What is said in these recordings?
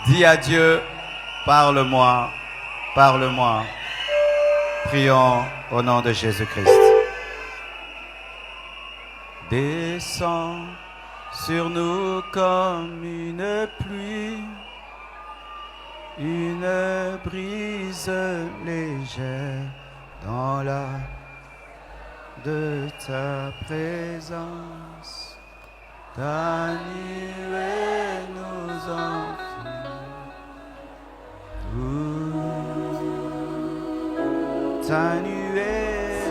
Dis à Dieu, parle-moi, parle-moi. Prions au nom de Jésus-Christ. Descends sur nous comme une pluie, une brise légère dans la de ta présence. Ta nuée nous enfuit. Ta nuée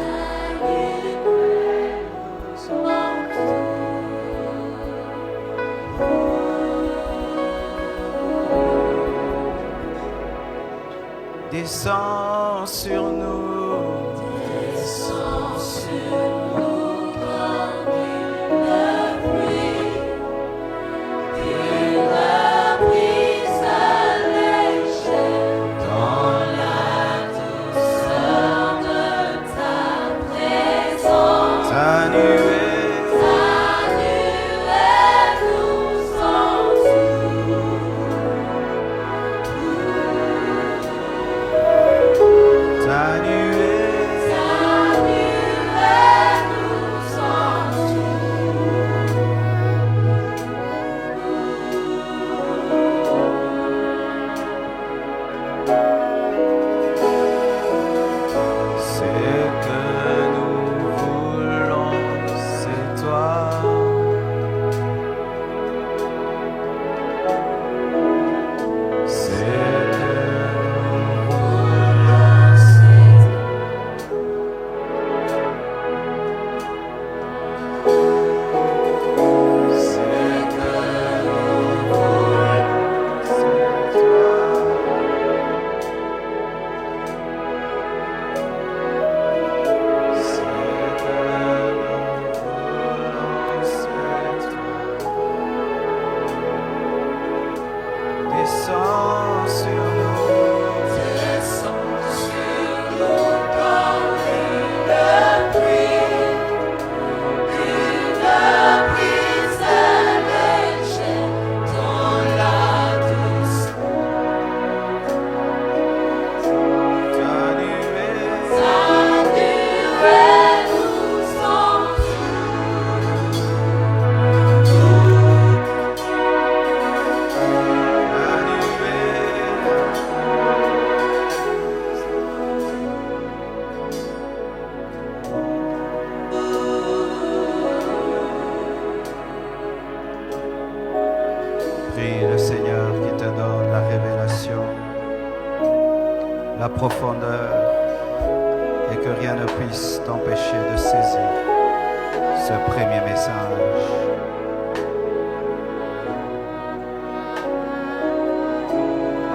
nous enfuit. Descends sur nous. Descends sur nous comme une pluie, une brise légère dans la douceur de ta présence. Ta nuée nous entoure. Ta nuée nous entoure. Ce que nous voulons, c'est toi. Ce que nous voulons, c'est ce que nous voulons, c'est toi. Ce que nous voulons, c'est toi. Descends sur nous. Descends sur nous comme une pluie, une brise légère dans la douce. Ta nuée nous entoure. Ta Prie le Seigneur qui te donne la révélation, la profondeur, et que rien ne puisse t'empêcher de saisir ce premier message.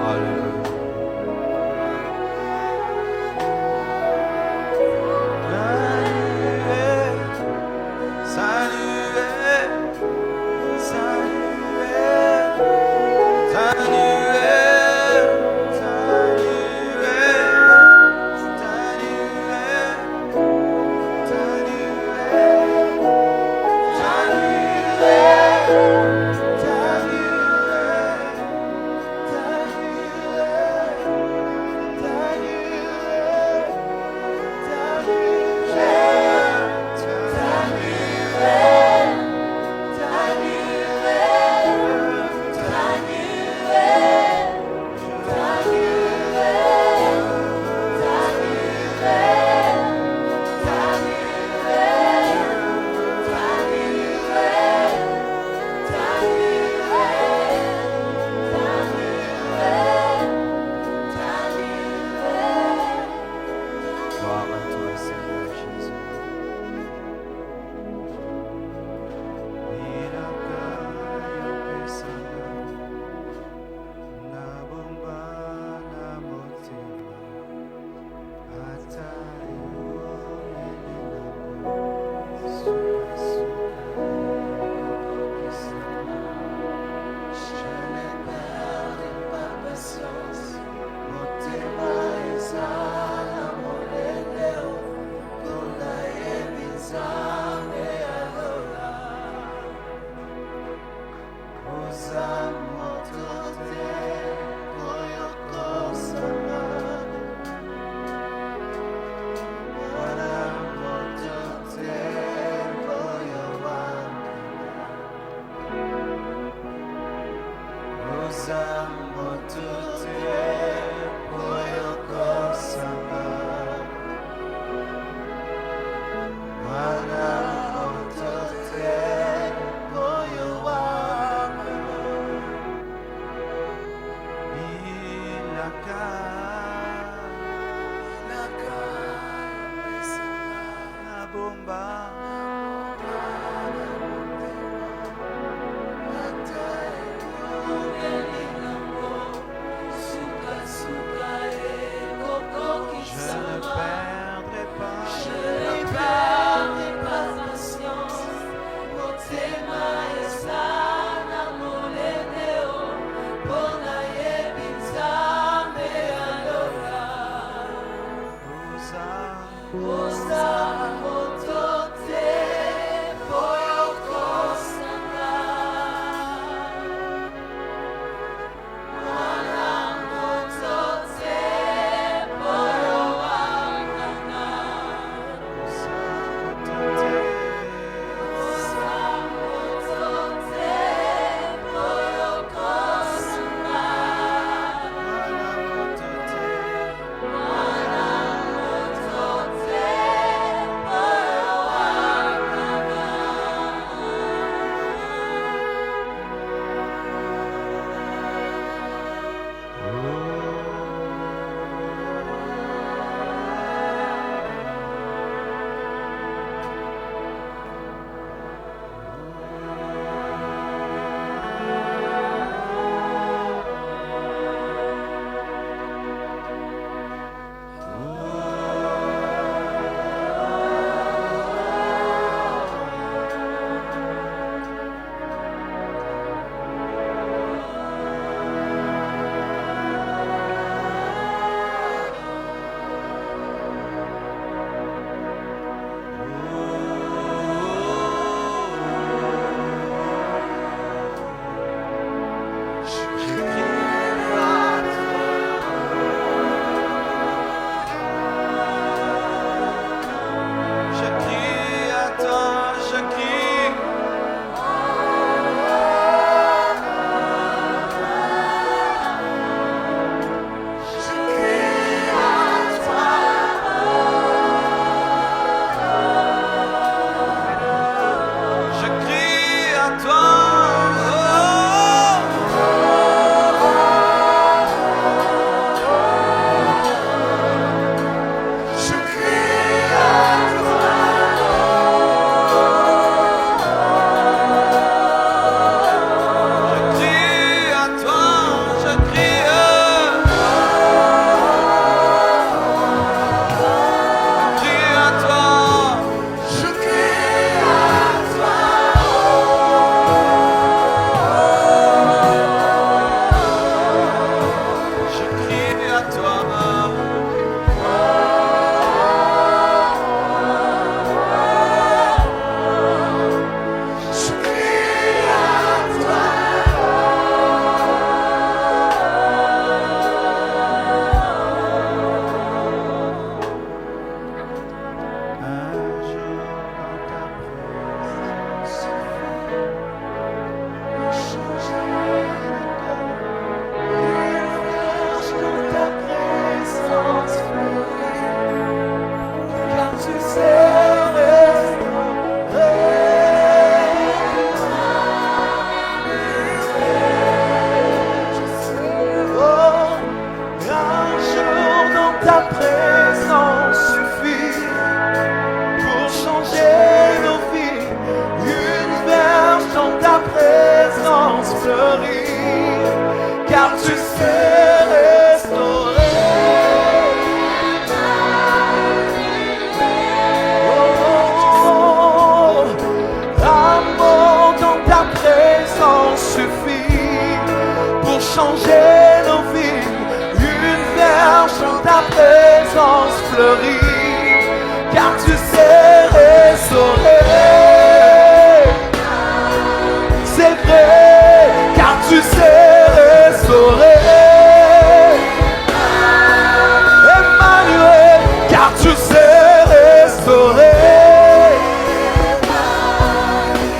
Alléluia. Ta nuée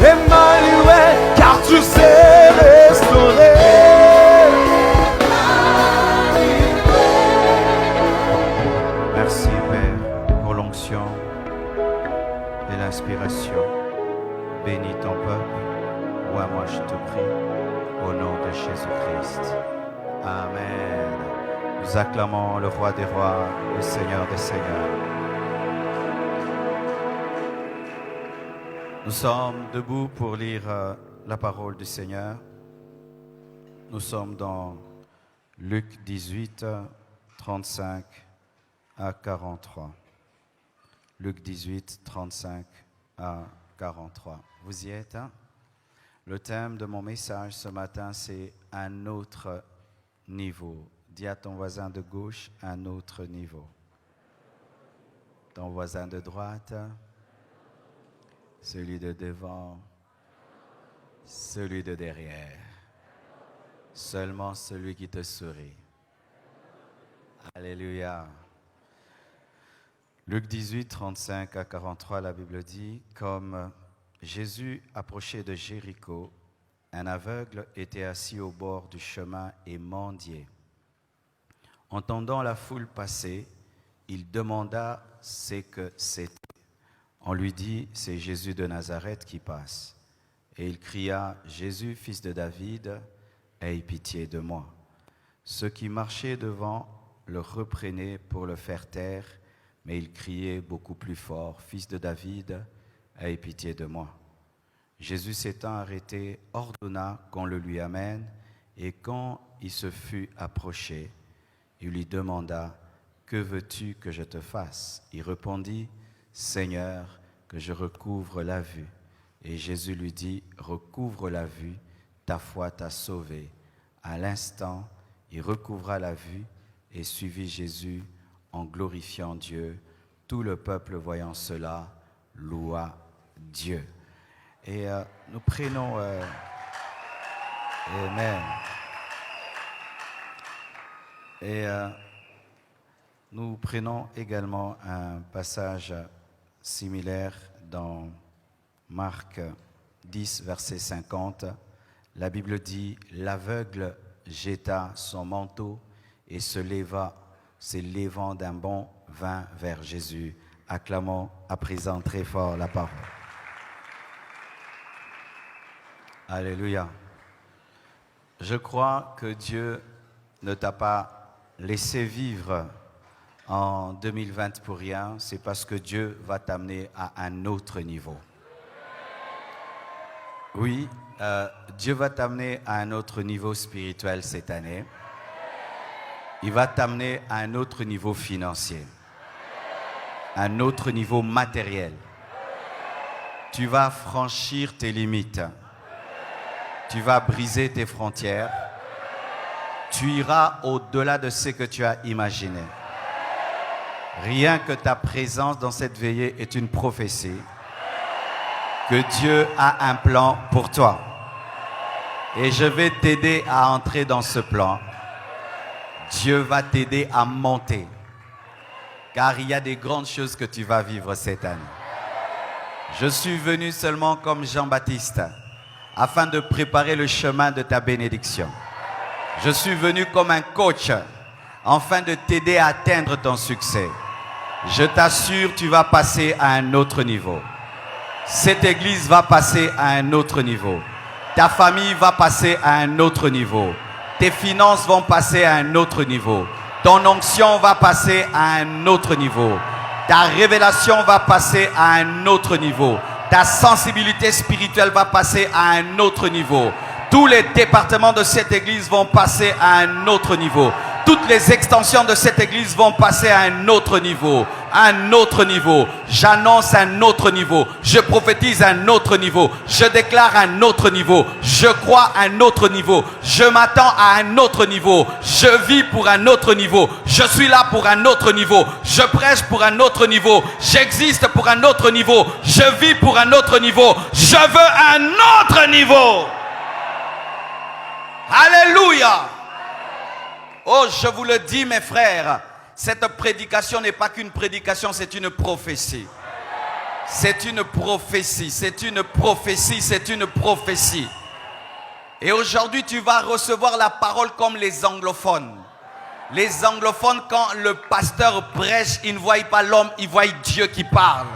Emmanuel, car tu sais restaurer. Jésus-Christ. Amen. Nous acclamons le roi des rois, le Seigneur des seigneurs. Nous sommes debout pour lire la parole du Seigneur. Nous sommes dans Luc 18, 35 à 43. Luc 18, 35 à 43. Vous y êtes, hein? Le thème de mon message ce matin, c'est un autre niveau. Dis à ton voisin de gauche, un autre niveau. Ton voisin de droite, celui de devant, celui de derrière. Seulement celui qui te sourit. Alléluia. Luc 18, 35 à 43, la Bible dit, comme Jésus approchait de Jéricho, un aveugle était assis au bord du chemin et mendiait. Entendant la foule passer, il demanda ce que c'était. On lui dit, c'est Jésus de Nazareth qui passe. Et il cria, Jésus, fils de David, aie pitié de moi. Ceux qui marchaient devant le reprenaient pour le faire taire, mais il criait beaucoup plus fort, fils de David, aie pitié de moi. Jésus s'étant arrêté, ordonna qu'on le lui amène, et quand il se fut approché, il lui demanda, que veux-tu que je te fasse? Il répondit, Seigneur, que je recouvre la vue. Et Jésus lui dit, recouvre la vue, ta foi t'a sauvé. À l'instant, il recouvra la vue et suivit Jésus en glorifiant Dieu. Tout le peuple voyant cela, loua Dieu. Et nous prenons... Amen. Et nous prenons également un passage similaire dans Marc 10, verset 50. La Bible dit, l'aveugle jeta son manteau et se levant d'un bond, vint vers Jésus. Acclamons à présent très fort la parole. Alléluia. Je crois que Dieu ne t'a pas laissé vivre en 2020 pour rien. C'est parce que Dieu va t'amener à un autre niveau. Oui, Dieu va t'amener à un autre niveau spirituel cette année. Il va t'amener à un autre niveau financier, un autre niveau matériel. Tu vas franchir tes limites. Tu vas briser tes frontières. Tu iras au-delà de ce que tu as imaginé. Rien que ta présence dans cette veillée est une prophétie que Dieu a un plan pour toi. Et je vais t'aider à entrer dans ce plan. Dieu va t'aider à monter. Car il y a des grandes choses que tu vas vivre cette année. Je suis venu seulement comme Jean-Baptiste afin de préparer le chemin de ta bénédiction. Je suis venu comme un coach afin de t'aider à atteindre ton succès. Je t'assure, tu vas passer à un autre niveau. Cette église va passer à un autre niveau. Ta famille va passer à un autre niveau. Tes finances vont passer à un autre niveau. Ton onction va passer à un autre niveau. Ta révélation va passer à un autre niveau. Ta sensibilité spirituelle va passer à un autre niveau. Tous les départements de cette église vont passer à un autre niveau. Toutes les extensions de cette église vont passer à un autre niveau. Un autre niveau. J'annonce un autre niveau. Je prophétise un autre niveau. Je déclare un autre niveau. Je crois un autre niveau. Je m'attends à un autre niveau. Je vis pour un autre niveau. Je suis là pour un autre niveau. Je prêche pour un autre niveau. J'existe pour un autre niveau. Je vis pour un autre niveau. Je veux un autre niveau. Alléluia. Oh, je vous le dis, mes frères, cette prédication n'est pas qu'une prédication, c'est une prophétie. C'est une prophétie, c'est une prophétie, c'est une prophétie. Et aujourd'hui, tu vas recevoir la parole comme les anglophones. Les anglophones, quand le pasteur prêche, ils ne voient pas l'homme, ils voient Dieu qui parle.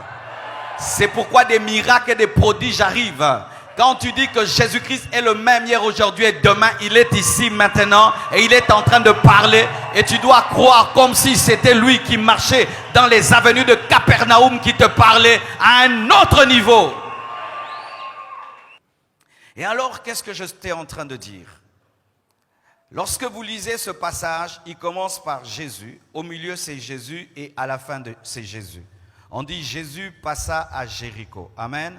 C'est pourquoi des miracles et des prodiges arrivent. Quand tu dis que Jésus-Christ est le même hier, aujourd'hui et demain, il est ici maintenant et il est en train de parler. Et tu dois croire comme si c'était lui qui marchait dans les avenues de Capernaum qui te parlait à un autre niveau. Et alors, qu'est-ce que j'étais en train de dire? Lorsque vous lisez ce passage, il commence par Jésus. Au milieu, c'est Jésus et à la fin, c'est Jésus. On dit Jésus passa à Jéricho. Amen.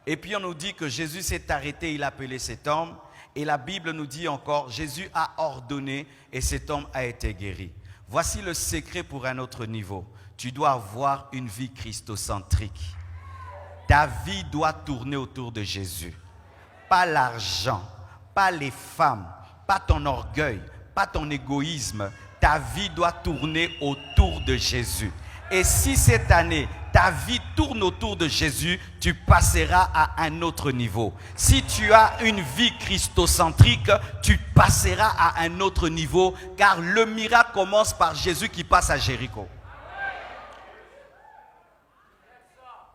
Et puis on nous dit que Jésus s'est arrêté, il a appelé cet homme. Et la Bible nous dit encore, Jésus a ordonné et cet homme a été guéri. Voici le secret pour un autre niveau. Tu dois avoir une vie christocentrique. Ta vie doit tourner autour de Jésus. Pas l'argent, pas les femmes, pas ton orgueil, pas ton égoïsme. Ta vie doit tourner autour de Jésus. Et si cette année, ta vie tourne autour de Jésus, tu passeras à un autre niveau. Si tu as une vie christocentrique, tu passeras à un autre niveau, car le miracle commence par Jésus qui passe à Jéricho.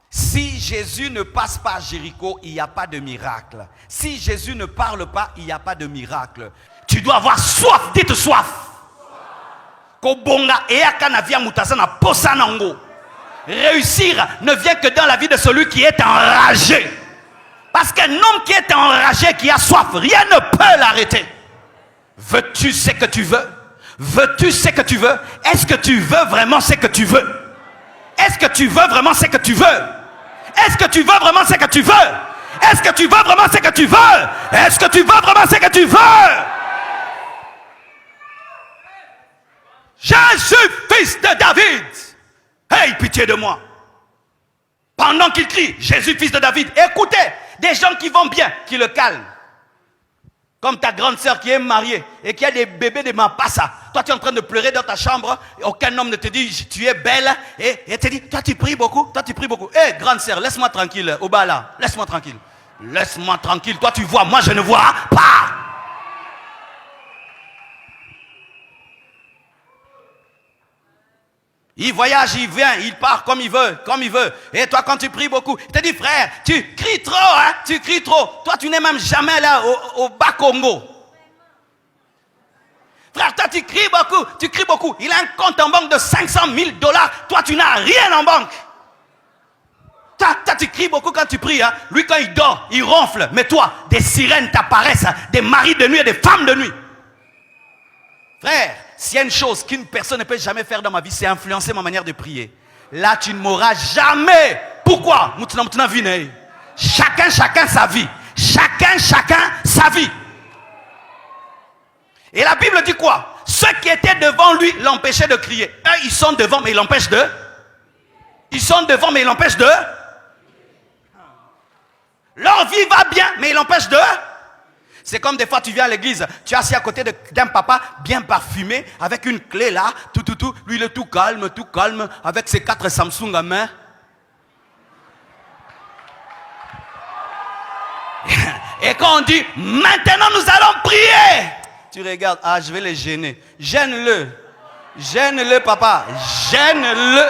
Si Jésus ne passe pas à Jéricho, il n'y a pas de miracle. Si Jésus ne parle pas, il n'y a pas de miracle. Tu dois avoir soif, dites soif. Réussir ne vient que dans la vie de celui qui est enragé. Parce qu'un homme qui est enragé, qui a soif, rien ne peut l'arrêter. Veux-tu ce que tu veux? Veux-tu ce que tu veux? Est-ce que tu veux vraiment ce que tu veux? Est-ce que tu veux vraiment ce que tu veux? Est-ce que tu veux vraiment ce que tu veux? Est-ce que tu veux vraiment ce que tu veux? Est-ce que tu veux vraiment ce que tu veux? Je suis fils de David. Hey, pitié de moi. Pendant qu'il crie, Jésus, fils de David, écoutez, des gens qui vont bien, qui le calment. Comme ta grande sœur qui est mariée et qui a des bébés de Mapassa. Toi, tu es en train de pleurer dans ta chambre. Aucun homme ne te dit, tu es belle. Et te dit, toi, tu pries beaucoup. Toi, tu pries beaucoup. Hé, grande sœur, laisse-moi tranquille. Obala, laisse-moi tranquille. Laisse-moi tranquille. Toi, tu vois, moi, je ne vois pas. Il voyage, il vient, il part comme il veut, comme il veut. Et toi, quand tu pries beaucoup, il te dit, frère, tu cries trop, hein, tu cries trop. Toi, tu n'es même jamais là au Bas-Congo. Frère, toi, tu cries beaucoup, tu cries beaucoup. Il a un compte en banque de 500 000 $. Toi, tu n'as rien en banque. Toi, tu cries beaucoup quand tu pries. Hein. Lui, quand il dort, il ronfle. Mais toi, des sirènes t'apparaissent, hein, des maris de nuit et des femmes de nuit. Frère, s'il y a une chose qu'une personne ne peut jamais faire dans ma vie, c'est influencer ma manière de prier. Là, tu ne m'auras jamais. Pourquoi? Chacun sa vie. Chacun sa vie. Et la Bible dit quoi? Ceux qui étaient devant lui l'empêchaient de crier. Eux, ils sont devant, mais ils l'empêchent de. Ils sont devant, mais ils l'empêchent de. Leur vie va bien, mais ils l'empêchent de. C'est comme des fois tu viens à l'église, tu es assis à côté d'un papa bien parfumé, avec une clé là, tout. Lui il est tout calme, avec ses 4 Samsung à main. Et quand on dit, maintenant nous allons prier, tu regardes, ah je vais les gêner. Gêne-le papa, gêne-le.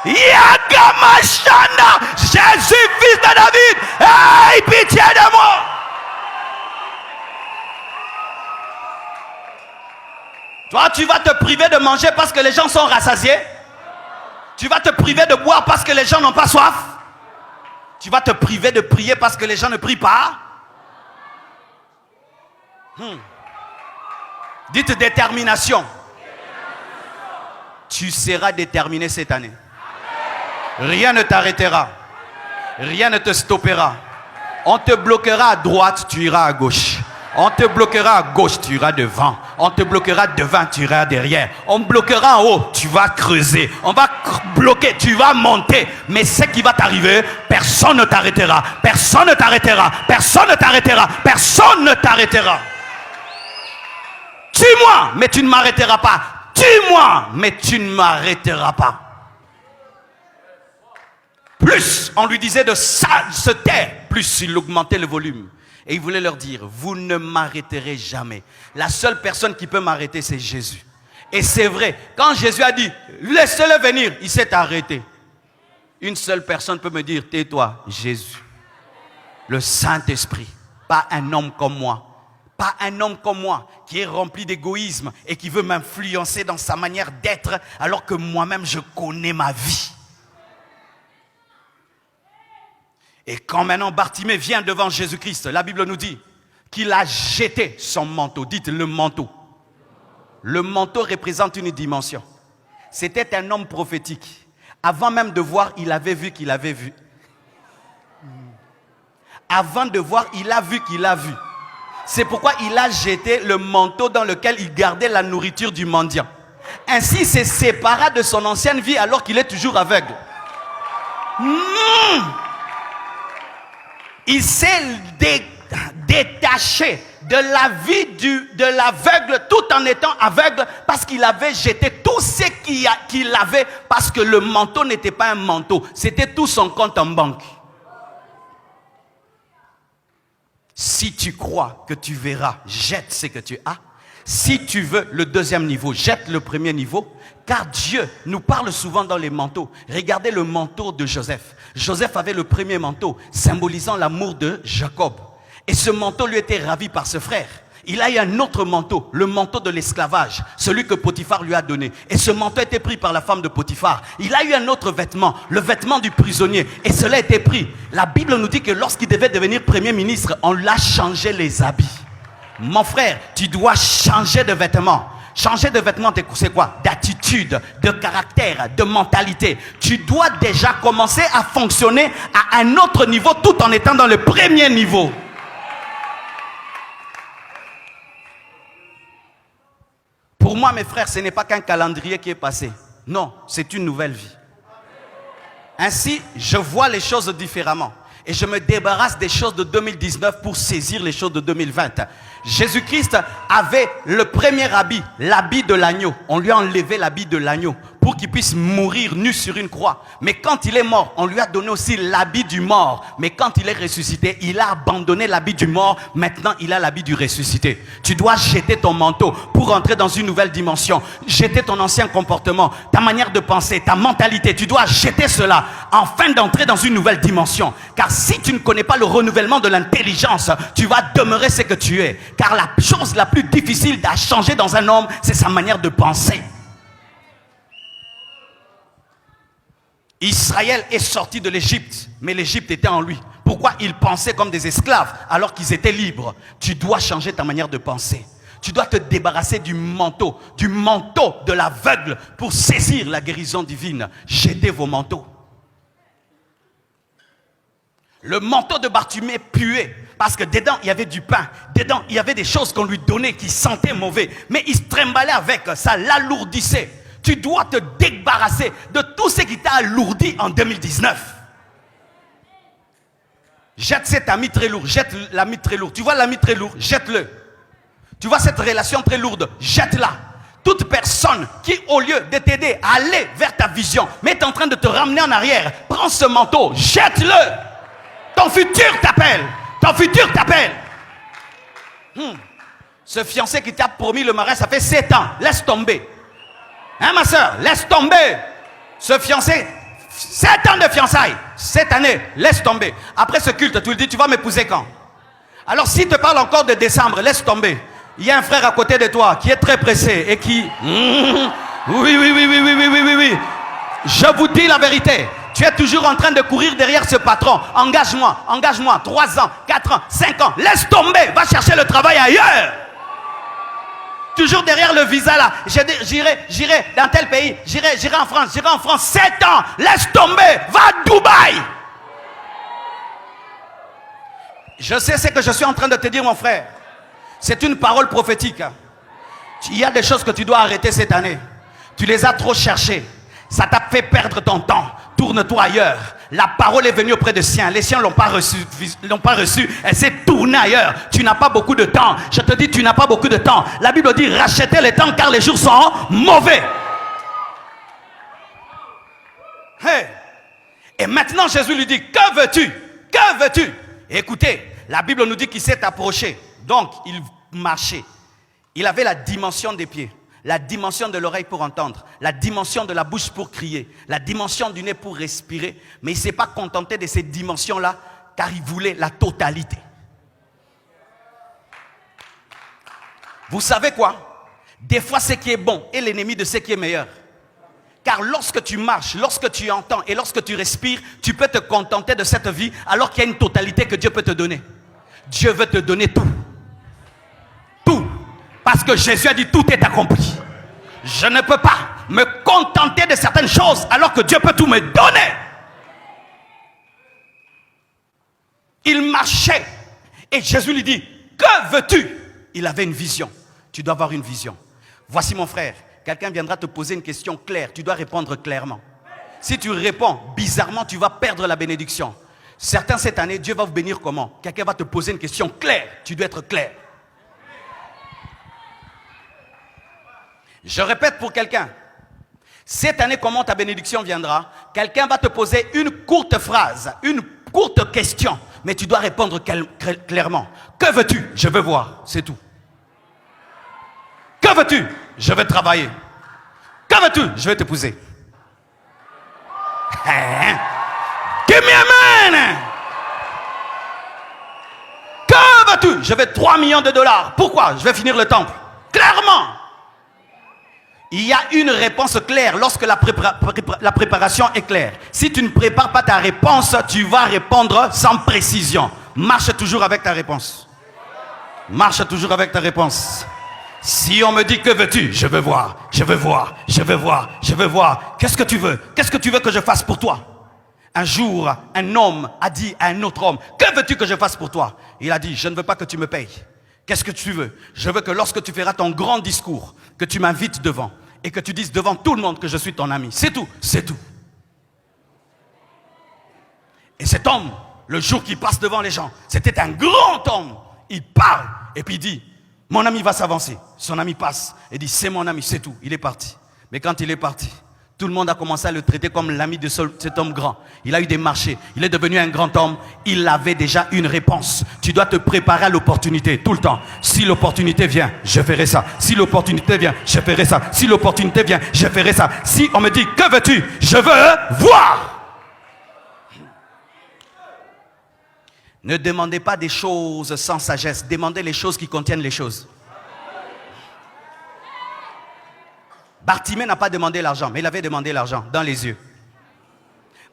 Yagamashana, Jésus fils de David, hey, pitié de moi. Toi, tu vas te priver de manger parce que les gens sont rassasiés. Tu vas te priver de boire parce que les gens n'ont pas soif. Tu vas te priver de prier parce que les gens ne prient pas. Dites détermination. Tu seras déterminé cette année. Rien ne t'arrêtera. Rien ne te stoppera. On te bloquera à droite, tu iras à gauche. On te bloquera à gauche, tu iras devant. On te bloquera devant, tu iras derrière. On bloquera en haut, tu vas creuser. On va bloquer, tu vas monter. Mais ce qui va t'arriver, personne ne t'arrêtera. Personne ne t'arrêtera. Personne ne t'arrêtera. Personne ne t'arrêtera. Tue-moi, mais tu ne m'arrêteras pas. Tue-moi, mais tu ne m'arrêteras pas. Plus on lui disait de se taire, plus il augmentait le volume. Et il voulait leur dire, vous ne m'arrêterez jamais. La seule personne qui peut m'arrêter, c'est Jésus. Et c'est vrai, quand Jésus a dit, laissez-le venir, il s'est arrêté. Une seule personne peut me dire, tais-toi, Jésus. Le Saint-Esprit. Pas un homme comme moi. Pas un homme comme moi qui est rempli d'égoïsme et qui veut m'influencer dans sa manière d'être alors que moi-même je connais ma vie. Et quand maintenant Bartimée vient devant Jésus-Christ, la Bible nous dit qu'il a jeté son manteau. Dites le manteau. Le manteau représente une dimension. C'était un homme prophétique. Avant même de voir, il avait vu qu'il avait vu. Avant de voir, il a vu qu'il a vu. C'est pourquoi il a jeté le manteau dans lequel il gardait la nourriture du mendiant. Ainsi, il s'est séparé de son ancienne vie alors qu'il est toujours aveugle. Il s'est détaché de la vie de l'aveugle tout en étant aveugle parce qu'il avait jeté tout ce qu'il avait parce que le manteau n'était pas un manteau, c'était tout son compte en banque. Si tu crois que tu verras, jette ce que tu as. Si tu veux le deuxième niveau, jette le premier niveau. Car Dieu nous parle souvent dans les manteaux. Regardez le manteau de Joseph. Joseph avait le premier manteau, symbolisant l'amour de Jacob. Et ce manteau lui était ravi par ce frère. Il a eu un autre manteau, le manteau de l'esclavage, celui que Potiphar lui a donné. Et ce manteau a été pris par la femme de Potiphar. Il a eu un autre vêtement, le vêtement du prisonnier. Et cela a été pris. La Bible nous dit que lorsqu'il devait devenir premier ministre, on l'a changé les habits. Mon frère, tu dois changer de vêtements. Changer de vêtements, c'est quoi? D'attitude, de caractère, de mentalité. Tu dois déjà commencer à fonctionner à un autre niveau tout en étant dans le premier niveau. Pour moi, mes frères, ce n'est pas qu'un calendrier qui est passé. Non, c'est une nouvelle vie. Ainsi, je vois les choses différemment. Et je me débarrasse des choses de 2019 pour saisir les choses de 2020. Jésus-Christ avait le premier habit, l'habit de l'agneau. On lui a enlevé l'habit de l'agneau pour qu'il puisse mourir nu sur une croix. Mais quand il est mort, on lui a donné aussi l'habit du mort. Mais quand il est ressuscité, il a abandonné l'habit du mort. Maintenant, il a l'habit du ressuscité. Tu dois jeter ton manteau pour entrer dans une nouvelle dimension. Jeter ton ancien comportement, ta manière de penser, ta mentalité. Tu dois jeter cela afin d'entrer dans une nouvelle dimension. Car si tu ne connais pas le renouvellement de l'intelligence, tu vas demeurer ce que tu es. Car la chose la plus difficile à changer dans un homme, c'est sa manière de penser. Israël est sorti de l'Égypte, mais l'Égypte était en lui. Pourquoi ils pensaient comme des esclaves alors qu'ils étaient libres? Tu dois changer ta manière de penser. Tu dois te débarrasser du manteau de l'aveugle pour saisir la guérison divine. Jetez vos manteaux. Le manteau de Bartimée puait parce que dedans il y avait du pain, dedans il y avait des choses qu'on lui donnait qui sentaient mauvais, mais il se trimballait avec, ça l'alourdissait. Tu dois te débarrasser de tout ce qui t'a alourdi en 2019. Jette cet ami très lourd, jette l'ami très lourd. Tu vois l'ami très lourd, jette-le. Tu vois cette relation très lourde, jette-la. Toute personne qui, au lieu de t'aider à aller vers ta vision, mais est en train de te ramener en arrière, prends ce manteau, jette-le. Ton futur t'appelle. Ton futur t'appelle. Ce fiancé qui t'a promis le mariage, ça fait 7 ans. Laisse tomber. Hein, ma soeur, laisse tomber. Ce fiancé, 7 ans de fiançailles. Cette année, laisse tomber. Après ce culte, tu lui dis, tu vas m'épouser quand? Alors, s'il te parle encore de décembre, laisse tomber. Il y a un frère à côté de toi qui est très pressé et qui... Oui. Je vous dis la vérité. Tu es toujours en train de courir derrière ce patron. Engage-moi. 3 ans, 4 ans, 5 ans. Laisse tomber. Va chercher le travail ailleurs. Toujours derrière le visa là. J'irai dans tel pays. J'irai en France. 7 ans. Laisse tomber. Va à Dubaï. Je sais ce que je suis en train de te dire, mon frère. C'est une parole prophétique. Il y a des choses que tu dois arrêter cette année. Tu les as trop cherchées. Ça t'a fait perdre ton temps. Tourne-toi ailleurs. La parole est venue auprès des siens. Les siens ne l'ont pas reçue. Elle s'est tournée ailleurs. Tu n'as pas beaucoup de temps. Je te dis, tu n'as pas beaucoup de temps. La Bible dit, rachetez le temps car les jours sont mauvais. Hey. Et maintenant, Jésus lui dit, que veux-tu? Que veux-tu? Écoutez, la Bible nous dit qu'il s'est approché. Donc, il marchait. Il avait la dimension des pieds. La dimension de l'oreille pour entendre, la dimension de la bouche pour crier, la dimension du nez pour respirer. Mais il ne s'est pas contenté de ces dimensions-là car il voulait la totalité. Vous savez quoi? Des fois, ce qui est bon est l'ennemi de ce qui est meilleur. Car lorsque tu marches, lorsque tu entends et lorsque tu respires, tu peux te contenter de cette vie alors qu'il y a une totalité que Dieu peut te donner. Dieu veut te donner tout. Tout. Parce que Jésus a dit tout est accompli. Je ne peux pas me contenter de certaines choses alors que Dieu peut tout me donner. Il marchait et Jésus lui dit, que veux-tu? Il avait une vision. Tu dois avoir une vision. Voici mon frère, quelqu'un viendra te poser une question claire. Tu dois répondre clairement. Si tu réponds bizarrement, tu vas perdre la bénédiction. Certains cette année, Dieu va vous bénir comment? Quelqu'un va te poser une question claire. Tu dois être clair. Je répète pour quelqu'un. Cette année, comment ta bénédiction viendra? Quelqu'un va te poser une courte phrase, une courte question. Mais tu dois répondre clairement. Que veux-tu? Je veux voir. C'est tout. Que veux-tu? Je veux travailler. Que veux-tu? Je vais t'épouser. Give me amen. Que veux-tu? Je veux 3 millions de dollars. Pourquoi? Je vais finir le temple. Clairement. Il y a une réponse claire lorsque la préparation est claire. Si tu ne prépares pas ta réponse, tu vas répondre sans précision. Marche toujours avec ta réponse. Marche toujours avec ta réponse. Si on me dit que veux-tu? Je veux voir, je veux voir, je veux voir, je veux voir. Qu'est-ce que tu veux? Qu'est-ce que tu veux que je fasse pour toi? Un jour, un homme a dit à un autre homme, que veux-tu que je fasse pour toi? Il a dit, je ne veux pas que tu me payes. Qu'est-ce que tu veux? Je veux que lorsque tu feras ton grand discours, que tu m'invites devant et que tu dises devant tout le monde que je suis ton ami. C'est tout, c'est tout. Et cet homme, le jour qu'il passe devant les gens, c'était un grand homme. Il parle et puis il dit, mon ami va s'avancer. Son ami passe et dit, c'est mon ami, c'est tout. Il est parti. Mais quand il est parti, tout le monde a commencé à le traiter comme l'ami de cet homme grand. Il a eu des marchés. Il est devenu un grand homme. Il avait déjà une réponse. Tu dois te préparer à l'opportunité tout le temps. Si l'opportunité vient, je ferai ça. Si l'opportunité vient, je ferai ça. Si l'opportunité vient, je ferai ça. Si on me dit, que veux-tu? Je veux voir. Ne demandez pas des choses sans sagesse. Demandez les choses qui contiennent les choses. Bartimée n'a pas demandé l'argent, mais il avait demandé l'argent dans les yeux.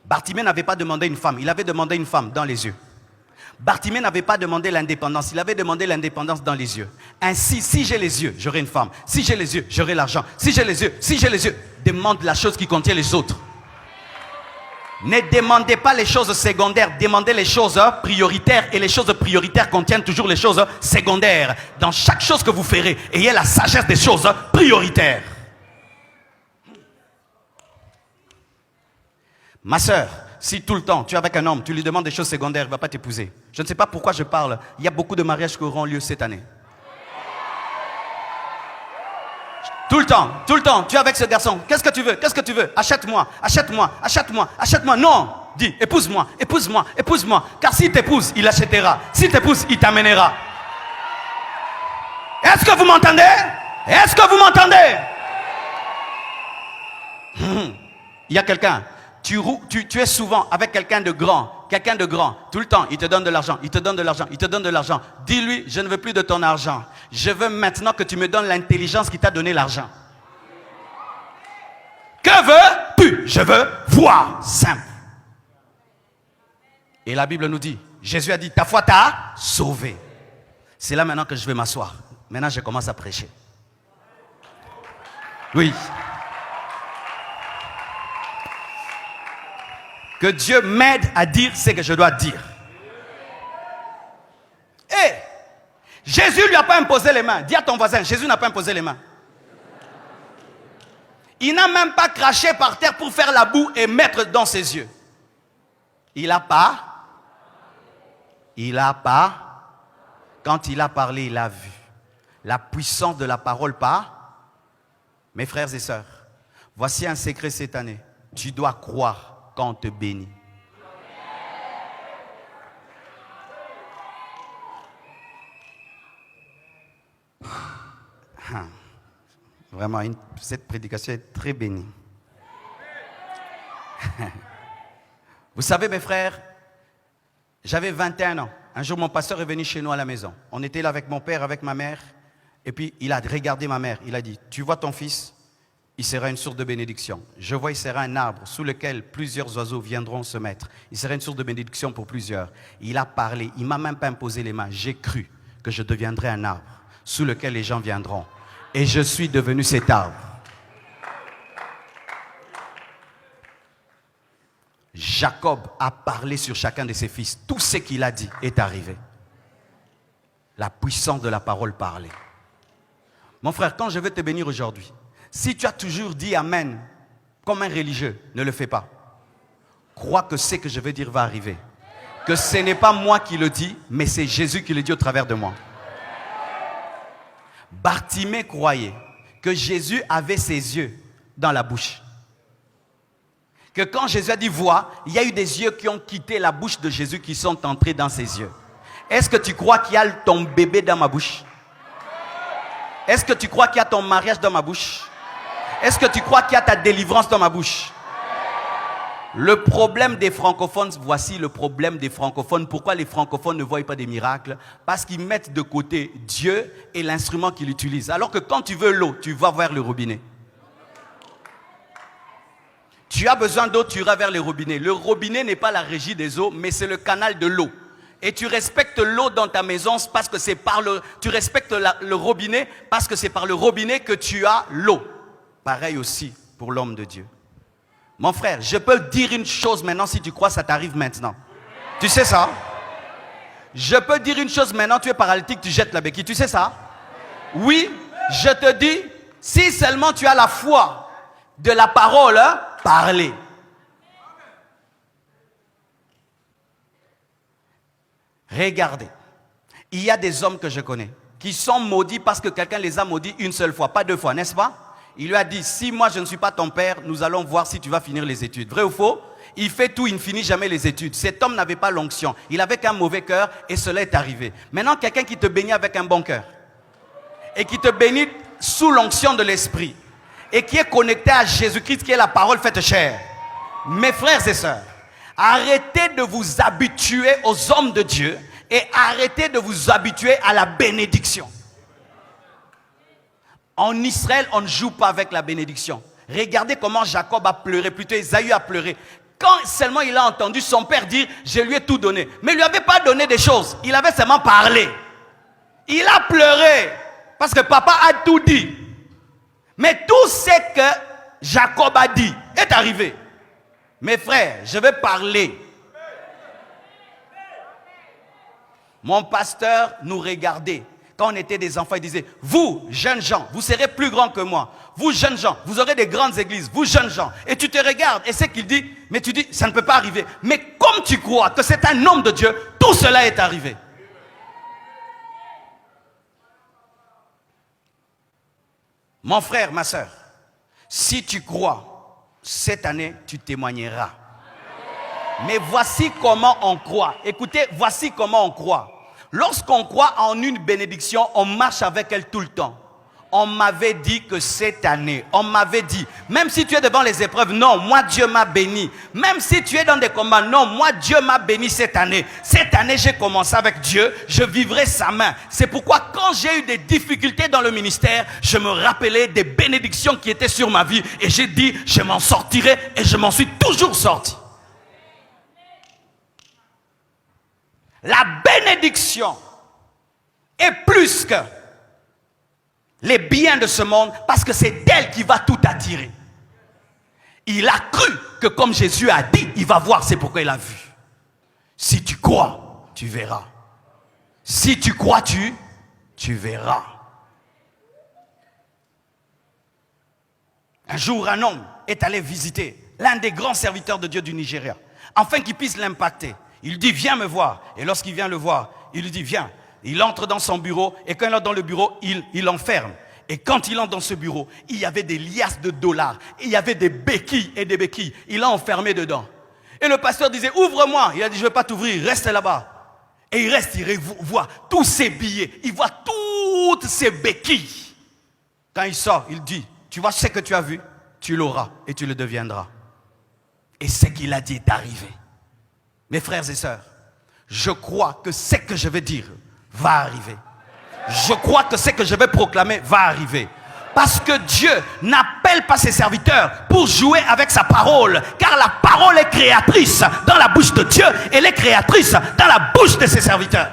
Bartimée n'avait pas demandé une femme, il avait demandé une femme dans les yeux. Bartimée n'avait pas demandé l'indépendance, il avait demandé l'indépendance dans les yeux. Ainsi, si j'ai les yeux, j'aurai une femme. Si j'ai les yeux, j'aurai l'argent. Si j'ai les yeux, demande la chose qui contient les autres. Ne demandez pas les choses secondaires, demandez les choses prioritaires. Et les choses prioritaires contiennent toujours les choses secondaires. Dans chaque chose que vous ferez, ayez la sagesse des choses prioritaires. Ma soeur, si tout le temps tu es avec un homme, tu lui demandes des choses secondaires, il ne va pas t'épouser. Je ne sais pas pourquoi je parle. Il y a beaucoup de mariages qui auront lieu cette année. Tout le temps, tu es avec ce garçon. Qu'est-ce que tu veux? Qu'est-ce que tu veux? Achète-moi, achète-moi, achète-moi, achète-moi. Non, dis, épouse-moi, épouse-moi, épouse-moi. Car s'il t'épouse, il achètera. S'il t'épouse, il t'amènera. Est-ce que vous m'entendez? Est-ce que vous m'entendez? Il y a quelqu'un. Tu es souvent avec quelqu'un de grand, tout le temps, il te donne de l'argent, il te donne de l'argent, il te donne de l'argent. Dis-lui, je ne veux plus de ton argent. Je veux maintenant que tu me donnes l'intelligence qui t'a donné l'argent. Que veux-tu? Je veux voir. Simple. Et la Bible nous dit, Jésus a dit, ta foi t'a sauvé. C'est là maintenant que je vais m'asseoir. Maintenant, je commence à prêcher. Oui. Que Dieu m'aide à dire ce que je dois dire. Et Jésus ne lui a pas imposé les mains. Dis à ton voisin, Jésus n'a pas imposé les mains. Il n'a même pas craché par terre pour faire la boue et mettre dans ses yeux. Il n'a pas. Quand il a parlé, il a vu. La puissance de la parole part. Mes frères et sœurs, voici un secret cette année. Tu dois croire quand on te bénit. Vraiment, cette prédication est très bénie. Vous savez, mes frères, J'avais 21 ans. Un jour, mon pasteur est venu chez nous à la maison. On était là avec mon père, avec ma mère. Et puis, il a regardé ma mère. Il a dit, tu vois ton fils? Il sera une source de bénédiction. Je vois, il sera un arbre sous lequel plusieurs oiseaux viendront se mettre. Il sera une source de bénédiction pour plusieurs. Il a parlé. Il ne m'a même pas imposé les mains. J'ai cru que je deviendrais un arbre sous lequel les gens viendront. Et je suis devenu cet arbre. Jacob a parlé sur chacun de ses fils. Tout ce qu'il a dit est arrivé. La puissance de la parole parlait. Mon frère, quand je veux te bénir aujourd'hui, si tu as toujours dit Amen comme un religieux, ne le fais pas. Crois que ce que je veux dire va arriver. Que ce n'est pas moi qui le dis, mais c'est Jésus qui le dit au travers de moi. Bartimée croyait que Jésus avait ses yeux dans la bouche. Que quand Jésus a dit vois, il y a eu des yeux qui ont quitté la bouche de Jésus qui sont entrés dans ses yeux. Est-ce que tu crois qu'il y a ton bébé dans ma bouche? Est-ce que tu crois qu'il y a ton mariage dans ma bouche? Est-ce que tu crois qu'il y a ta délivrance dans ma bouche? Le problème des francophones, voici le problème des francophones. Pourquoi les francophones ne voient pas des miracles? Parce qu'ils mettent de côté Dieu et l'instrument qu'il utilise. Alors que quand tu veux l'eau, tu vas vers le robinet. Tu as besoin d'eau, tu iras vers le robinet. Le robinet n'est pas la régie des eaux, mais c'est le canal de l'eau. Et tu respectes l'eau dans ta maison parce que c'est par le... Tu respectes le robinet parce que c'est par le robinet que tu as l'eau. Pareil aussi pour l'homme de Dieu. Mon frère, je peux dire une chose maintenant, si tu crois, ça t'arrive maintenant. Tu sais ça? Je peux dire une chose maintenant, tu es paralytique, tu jettes la béquille. Tu sais ça? Oui, je te dis, si seulement tu as la foi de la parole, parler. Regardez, il y a des hommes que je connais qui sont maudits parce que quelqu'un les a maudits une seule fois, pas deux fois, n'est-ce pas? Il lui a dit, si moi je ne suis pas ton père, nous allons voir si tu vas finir les études. Vrai ou faux? Il fait tout, il ne finit jamais les études. Cet homme n'avait pas l'onction, il avait qu'un mauvais cœur et cela est arrivé. Maintenant, quelqu'un qui te bénit avec un bon cœur et qui te bénit sous l'onction de l'esprit et qui est connecté à Jésus-Christ qui est la parole faite chair. Mes frères et sœurs, arrêtez de vous habituer aux hommes de Dieu et arrêtez de vous habituer à la bénédiction. En Israël, on ne joue pas avec la bénédiction. Regardez comment Jacob a pleuré, plutôt Esaü a pleuré. Quand seulement il a entendu son père dire, je lui ai tout donné. Mais il ne lui avait pas donné des choses, il avait seulement parlé. Il a pleuré parce que papa a tout dit. Mais tout ce que Jacob a dit est arrivé. Mes frères, je vais parler. Mon pasteur nous regardait. Quand on était des enfants, il disait, vous, jeunes gens, vous serez plus grands que moi. Vous, jeunes gens, vous aurez des grandes églises. Vous, jeunes gens. Et tu te regardes et c'est qu'il dit, mais tu dis, ça ne peut pas arriver. Mais comme tu crois que c'est un homme de Dieu, tout cela est arrivé. Mon frère, ma soeur, si tu crois, cette année, tu témoigneras. Mais voici comment on croit. Écoutez, voici comment on croit. Lorsqu'on croit en une bénédiction, on marche avec elle tout le temps. On m'avait dit que cette année, on m'avait dit, même si tu es devant les épreuves, non, moi Dieu m'a béni. Même si tu es dans des combats, non, moi Dieu m'a béni cette année. Cette année, j'ai commencé avec Dieu, je vivrai sa main. C'est pourquoi quand j'ai eu des difficultés dans le ministère, je me rappelais des bénédictions qui étaient sur ma vie et j'ai dit, je m'en sortirai et je m'en suis toujours sorti. La bénédiction est plus que les biens de ce monde parce que c'est d'elle qui va tout attirer. Il a cru que comme Jésus a dit, il va voir, c'est pourquoi il a vu. Si tu crois, tu verras. Si tu crois, tu verras. Un jour, un homme est allé visiter l'un des grands serviteurs de Dieu du Nigeria, afin qu'il puisse l'impacter. Il dit, viens me voir. Et lorsqu'il vient le voir, il lui dit, viens. Il entre dans son bureau et quand il entre dans le bureau, il enferme. Et quand il entre dans ce bureau, il y avait des liasses de dollars. Il y avait des béquilles et des béquilles. Il l'a enfermé dedans. Et le pasteur disait, ouvre-moi. Il a dit, je ne vais pas t'ouvrir, reste là-bas. Et il reste, il voit tous ces billets. Il voit toutes ces béquilles. Quand il sort, il dit, tu vois ce que tu as vu, tu l'auras et tu le deviendras. Et ce qu'il a dit est arrivé. Mes frères et sœurs, je crois que ce que je vais dire va arriver. Je crois que ce que je vais proclamer va arriver. Parce que Dieu n'appelle pas ses serviteurs pour jouer avec sa parole. Car la parole est créatrice dans la bouche de Dieu. Elle est créatrice dans la bouche de ses serviteurs.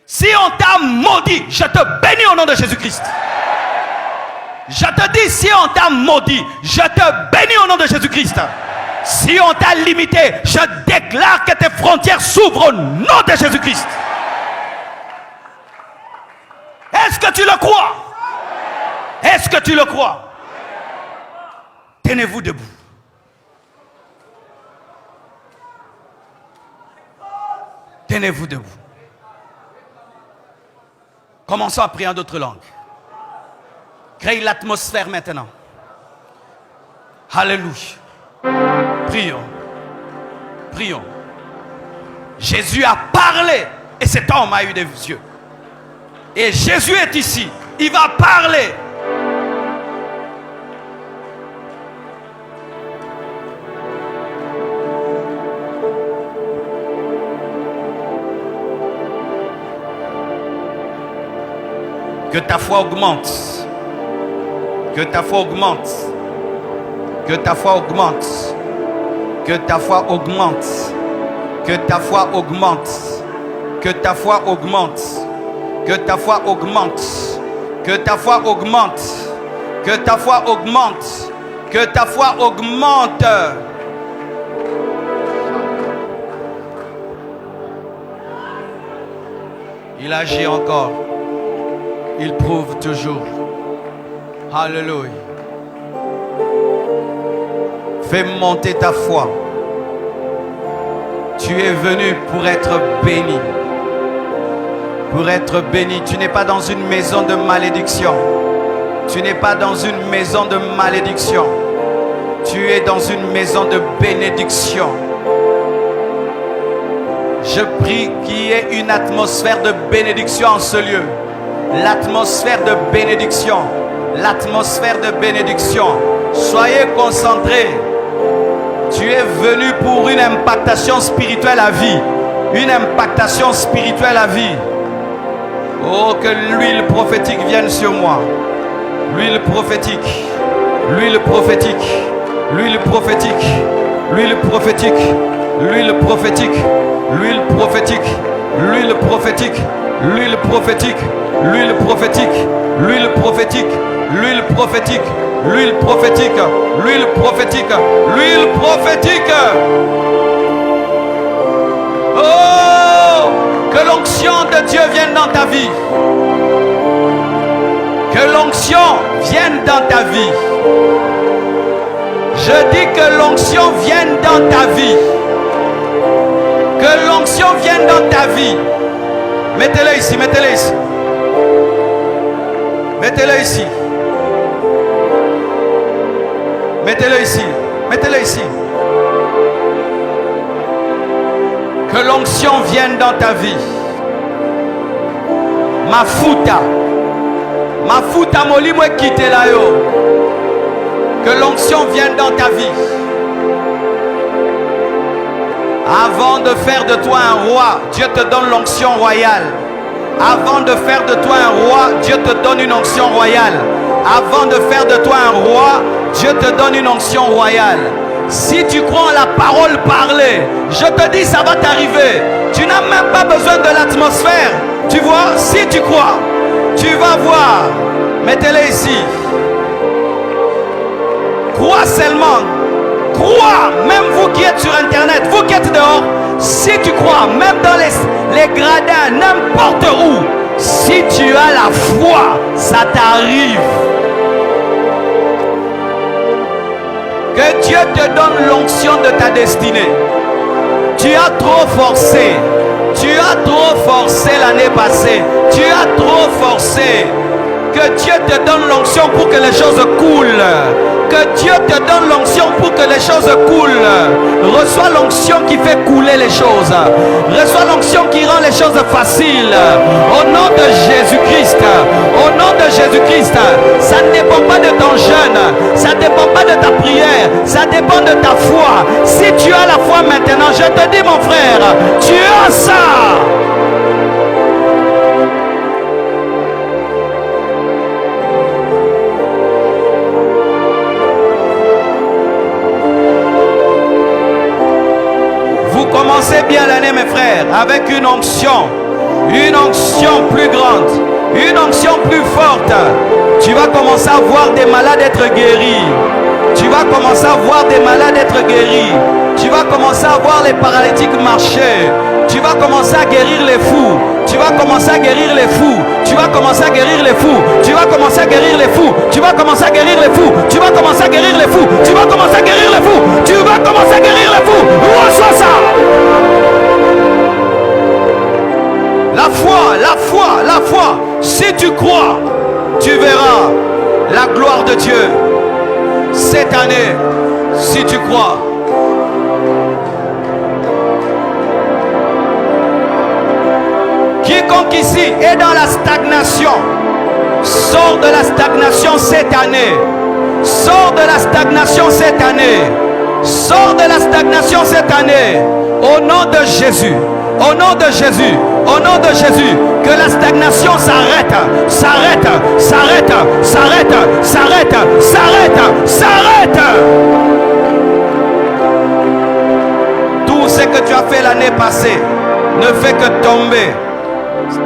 Si on t'a maudit, je te bénis au nom de Jésus-Christ. Je te dis, si on t'a maudit, je te bénis au nom de Jésus-Christ. Si on t'a limité, je déclare que tes frontières s'ouvrent au nom de Jésus-Christ. Est-ce que tu le crois? Est-ce que tu le crois? Tenez-vous debout. Tenez-vous debout. Commençons à prier en d'autres langues. Créez l'atmosphère maintenant. Alléluia. Prions. Prions. Jésus a parlé et cet homme a eu des yeux. Et Jésus est ici. Il va parler. Que ta foi augmente. Que ta foi augmente. Que ta foi augmente. Que ta foi augmente. Que ta foi augmente. Que ta foi augmente. Que ta foi augmente. Que ta foi augmente. Que ta foi augmente. Que ta foi augmente. Il agit encore. Il prouve toujours. Alléluia. Fais monter ta foi. Tu es venu pour être béni. Pour être béni. Tu n'es pas dans une maison de malédiction. Tu n'es pas dans une maison de malédiction. Tu es dans une maison de bénédiction. Je prie qu'il y ait une atmosphère de bénédiction en ce lieu. L'atmosphère de bénédiction. L'atmosphère de bénédiction. Soyez concentrés. Tu es venu pour une impactation spirituelle à vie. Une impactation spirituelle à vie. Oh, que l'huile prophétique vienne sur moi. L'huile prophétique. L'huile prophétique. L'huile prophétique. L'huile prophétique. L'huile prophétique. L'huile prophétique. L'huile prophétique. L'huile prophétique. L'huile prophétique. L'huile prophétique. L'huile prophétique. L'huile prophétique. L'huile prophétique. L'huile prophétique. Oh, que l'onction de Dieu vienne dans ta vie. Que l'onction vienne dans ta vie. Je dis que l'onction vienne dans ta vie. Que l'onction vienne dans ta vie. Mettez-le ici, mettez-le ici. Mettez-le ici. Mettez-le ici. Mettez-le ici. Que l'onction vienne dans ta vie. Mafuta. Mafuta molimo quitte là yo. Que l'onction vienne dans ta vie. Avant de faire de toi un roi, Dieu te donne l'onction royale. Avant de faire de toi un roi, Dieu te donne une onction royale. Avant de faire de toi un roi, Dieu te donne une onction royale. Si tu crois en la parole parlée, je te dis ça va t'arriver. Tu n'as même pas besoin de l'atmosphère. Tu vois, si tu crois, tu vas voir. Mettez-les ici. Crois seulement. Crois, même vous qui êtes sur internet, vous qui êtes dehors, si tu crois, même dans les gradins, n'importe où, si tu as la foi, ça t'arrive. Que Dieu te donne l'onction de ta destinée. Tu as trop forcé. Tu as trop forcé l'année passée. Tu as trop forcé. Que Dieu te donne l'onction pour que les choses coulent. Que Dieu te donne l'onction pour que les choses coulent. Reçois l'onction qui fait couler les choses. Reçois l'onction qui rend les choses faciles. Au nom de Jésus-Christ. Au nom de Jésus-Christ. Ça ne dépend pas de ton jeûne. Ça ne dépend pas de ta prière. Ça dépend de de ta foi. Si tu as la foi maintenant, je te dis mon frère, tu as ça. Vous commencez bien l'année mes frères, avec une onction plus grande, une onction plus forte. Tu vas commencer à voir des malades être guéris. Tu vas commencer à voir des malades être guéris. Tu vas commencer à voir les paralytiques marcher. Tu vas commencer à guérir les fous. Tu vas commencer à guérir les fous. Tu vas commencer à guérir les fous. Tu vas commencer à guérir les fous. Tu vas commencer à guérir les fous. Tu vas commencer à guérir les fous. Tu vas commencer à guérir les fous. Tu vas commencer à guérir les fous. Reçois ça. La foi, la foi, la foi. Si tu crois, tu verras la gloire de Dieu cette année, si tu crois. Quiconque ici est dans la stagnation, sors de la stagnation cette année. Sors de la stagnation cette année. Sors de la stagnation cette année. Au nom de Jésus. Au nom de Jésus. Au nom de Jésus. Que la stagnation s'arrête. S'arrête. S'arrête. S'arrête. S'arrête. S'arrête. S'arrête. Tout ce que tu as fait l'année passée ne fait que tomber.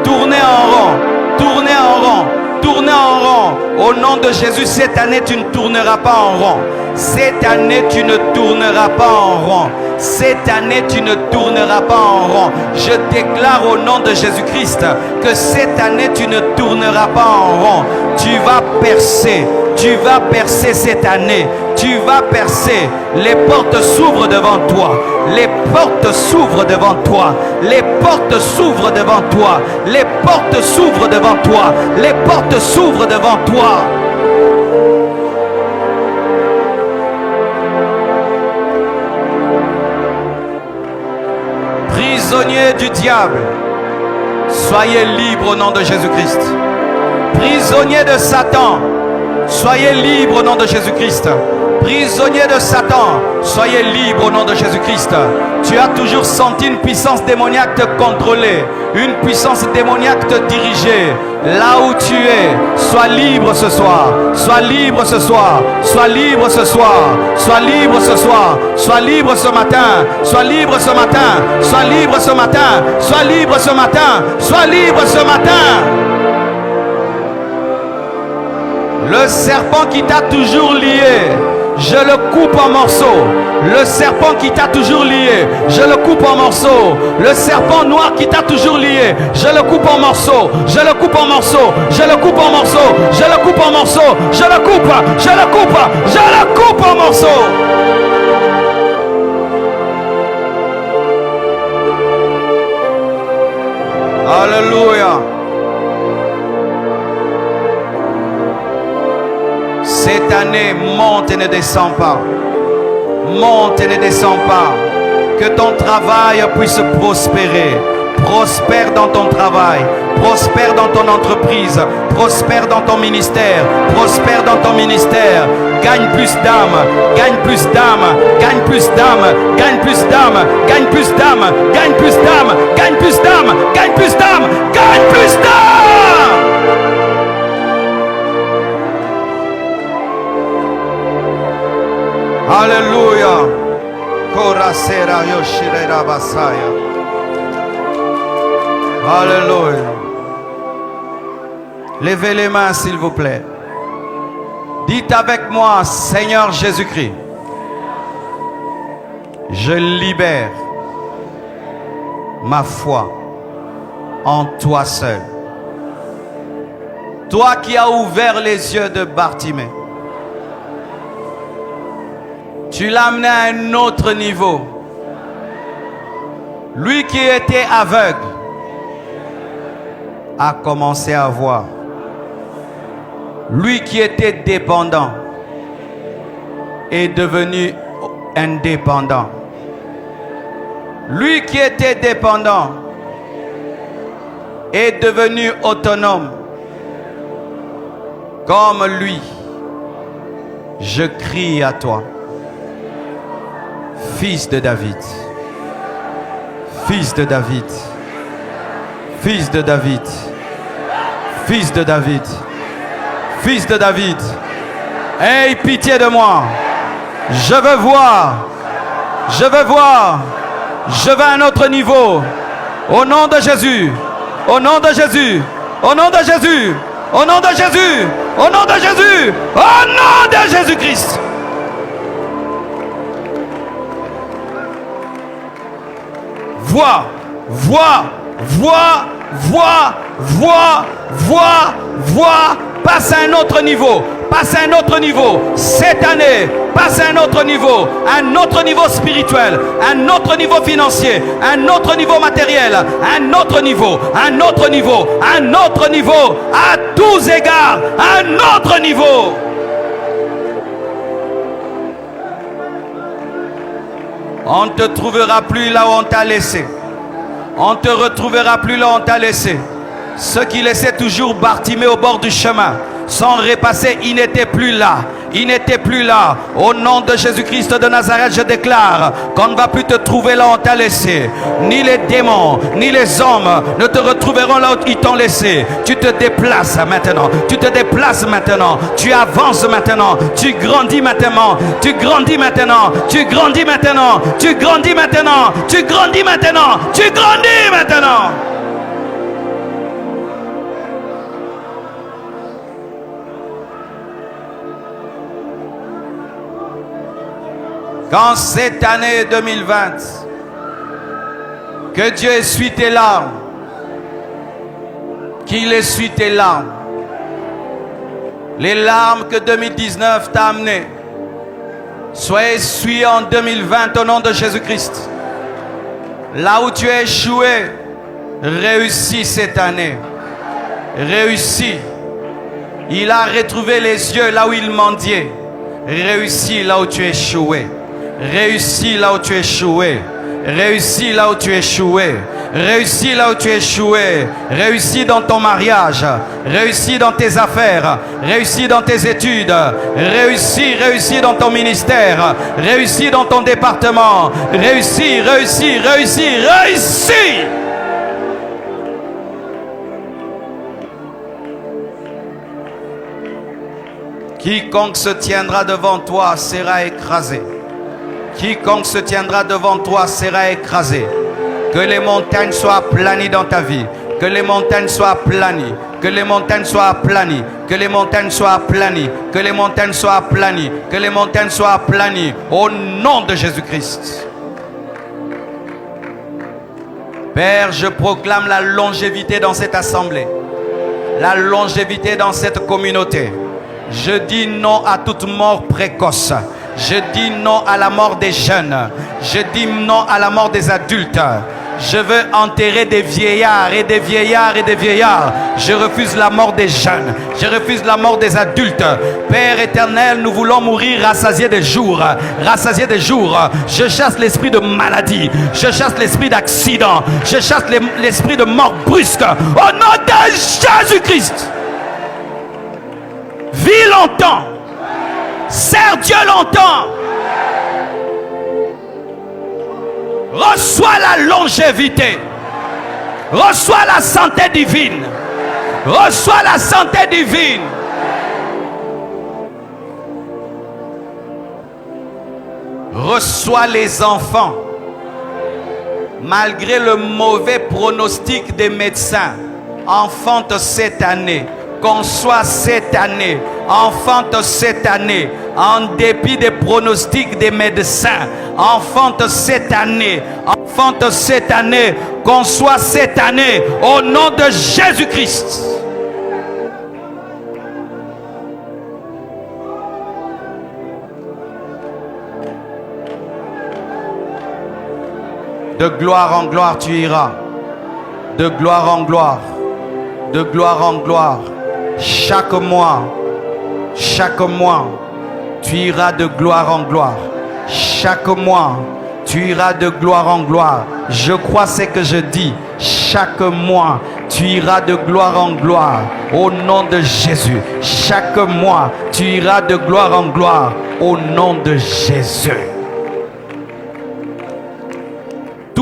Tourner en rond. Tourner en rond. Tourner en rond. Au nom de Jésus, cette année, tu ne tourneras pas en rond. Cette année, tu ne tourneras pas en rond. Cette année, tu ne tourneras pas en rond. Je déclare au nom de Jésus-Christ que cette année, tu ne tourneras pas en rond. Tu vas percer. Tu vas percer cette année. Tu vas percer. Les portes s'ouvrent devant toi. Les portes s'ouvrent devant toi. Les portes s'ouvrent devant toi. Les portes s'ouvrent devant toi. Les portes s'ouvrent devant toi. Prisonniers du diable, soyez libres au nom de Jésus-Christ. Prisonniers de Satan, soyez libres au nom de Jésus-Christ. Prisonniers de Satan, soyez libres au nom de Jésus-Christ. Tu as toujours senti une puissance démoniaque te contrôler, une puissance démoniaque te diriger. Là où tu es, sois libre ce soir. Sois libre ce soir. Sois libre ce soir. Sois libre ce soir. Sois libre ce matin. Sois libre ce matin. Sois libre ce matin. Sois libre ce matin. Sois libre ce matin. Le serpent qui t'a toujours lié, je le coupe en morceaux. Le serpent qui t'a toujours lié, je le coupe en morceaux. Le serpent noir qui t'a toujours lié, je le coupe en morceaux. Je le coupe en morceaux. Je le coupe en morceaux. Je le coupe en morceaux. Je le coupe. Je le coupe. Je le coupe en morceaux. Alléluia. Cette année, monte et ne descend pas. Monte et ne descend pas. Que ton travail puisse prospérer. Prospère dans ton travail. Prospère dans ton entreprise. Prospère dans ton ministère. Prospère dans ton ministère. Gagne plus d'âmes. Gagne plus d'âmes. Gagne plus d'âmes. Gagne plus d'âmes. Gagne plus d'âmes. Gagne plus d'âmes. Gagne plus d'âmes. Gagne plus d'âmes. Gagne plus d'âmes. Alléluia. Korasera yoshirera basaya. Alléluia. Levez les mains s'il vous plaît. Dites avec moi, Seigneur Jésus-Christ, je libère ma foi en toi seul. Toi qui as ouvert les yeux de Bartimée. Tu l'as amené à un autre niveau. Lui qui était aveugle a commencé à voir. Lui qui était dépendant est devenu indépendant. Lui qui était dépendant est devenu autonome. Comme lui, je crie à toi. Fils de David. Fils de David. Fils de David. Fils de David. Fils de David. Aie pitié de moi. Je veux voir. Je veux voir. Je veux un autre niveau. Au nom de Jésus. Au nom de Jésus. Au nom de Jésus. Au nom de Jésus. Au nom de Jésus. Au nom de Jésus-Christ. Vois, vois, vois, vois, vois, vois, vois. Passe à un autre niveau. Passe à un autre niveau. Cette année, passe à un autre niveau spirituel, un autre niveau financier, un autre niveau matériel, un autre niveau, un autre niveau, un autre niveau, à tous égards, un autre niveau. On ne te trouvera plus là où on t'a laissé. On ne te retrouvera plus là où on t'a laissé. Ceux qui laissaient toujours Bartimée au bord du chemin, sans repasser, il n'était plus là. Il n'était plus là. Au nom de Jésus-Christ de Nazareth, je déclare qu'on ne va plus te trouver là où on t'a laissé. Ni les démons, ni les hommes ne te retrouveront là où ils t'ont laissé. Tu te déplaces maintenant. Tu te déplaces maintenant. Tu avances maintenant. Tu grandis maintenant. Tu grandis maintenant. Tu grandis maintenant. Tu grandis maintenant. Tu grandis maintenant. Tu grandis maintenant. Quand cette année 2020, que Dieu essuie tes larmes, qu'il essuie tes larmes, les larmes que 2019 t'a amenées, soient essuyées en 2020 au nom de Jésus-Christ. Là où tu as échoué, réussis cette année. Réussis. Il a retrouvé les yeux là où il mendiait. Réussis là où tu as échoué. Réussis là où tu es échoué. Réussis là où tu es échoué. Réussis là où tu es échoué. Réussis dans ton mariage. Réussis dans tes affaires. Réussis dans tes études. Réussis dans ton ministère. Réussis dans ton département. Réussis. Quiconque se tiendra devant toi sera écrasé. Quiconque se tiendra devant toi sera écrasé. Que les montagnes soient aplanies dans ta vie. Que les montagnes soient aplanies. Que les montagnes soient aplanies. Que les montagnes soient aplanies. Que les montagnes soient aplanies. Que les montagnes soient aplanies. Au nom de Jésus-Christ. Père, je proclame la longévité dans cette assemblée. La longévité dans cette communauté. Je dis non à toute mort précoce. Je dis non à la mort des jeunes. Je dis non à la mort des adultes. Je veux enterrer des vieillards et des vieillards et des vieillards. Je refuse la mort des jeunes. Je refuse la mort des adultes. Père éternel, nous voulons mourir rassasiés des jours. Rassasiés des jours. Je chasse l'esprit de maladie. Je chasse l'esprit d'accident. Je chasse l'esprit de mort brusque. Au nom de Jésus-Christ. Vis longtemps. Sers Dieu longtemps. Reçois la longévité. Reçois la santé divine. Reçois la santé divine. Reçois les enfants. Malgré le mauvais pronostic des médecins, enfante cette année. Conçois cette année, enfante cette année, en dépit des pronostics des médecins, enfante cette année, conçois cette année, au nom de Jésus-Christ. De gloire en gloire tu iras, de gloire en gloire, de gloire en gloire. Chaque mois, tu iras de gloire en gloire. Chaque mois, tu iras de gloire en gloire. Je crois ce que je dis. Chaque mois, tu iras de gloire en gloire. Au nom de Jésus. Chaque mois, tu iras de gloire en gloire. Au nom de Jésus.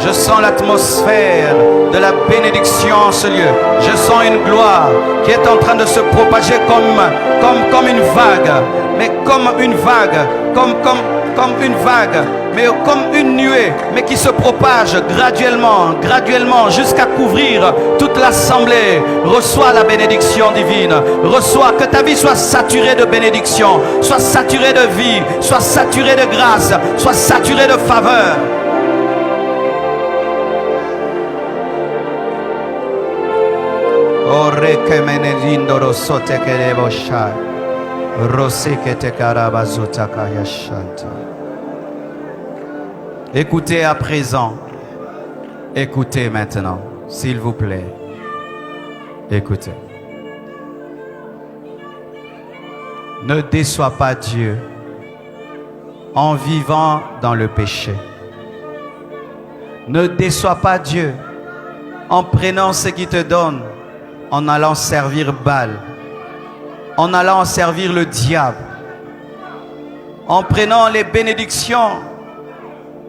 Je sens l'atmosphère de la bénédiction en ce lieu. Je sens une gloire qui est en train de se propager comme une vague. Mais comme une vague, comme une vague, mais comme une nuée, mais qui se propage graduellement, jusqu'à couvrir toute l'assemblée. Reçois la bénédiction divine. Reçois, que ta vie soit saturée de bénédiction, soit saturée de vie, soit saturée de grâce, soit saturée de faveur. Écoutez à présent. Écoutez maintenant, s'il vous plaît. Écoutez. Ne déçois pas Dieu en vivant dans le péché. Ne déçois pas Dieu en prenant ce qu'il te donne, en allant servir Baal, en allant servir le diable, en prenant les bénédictions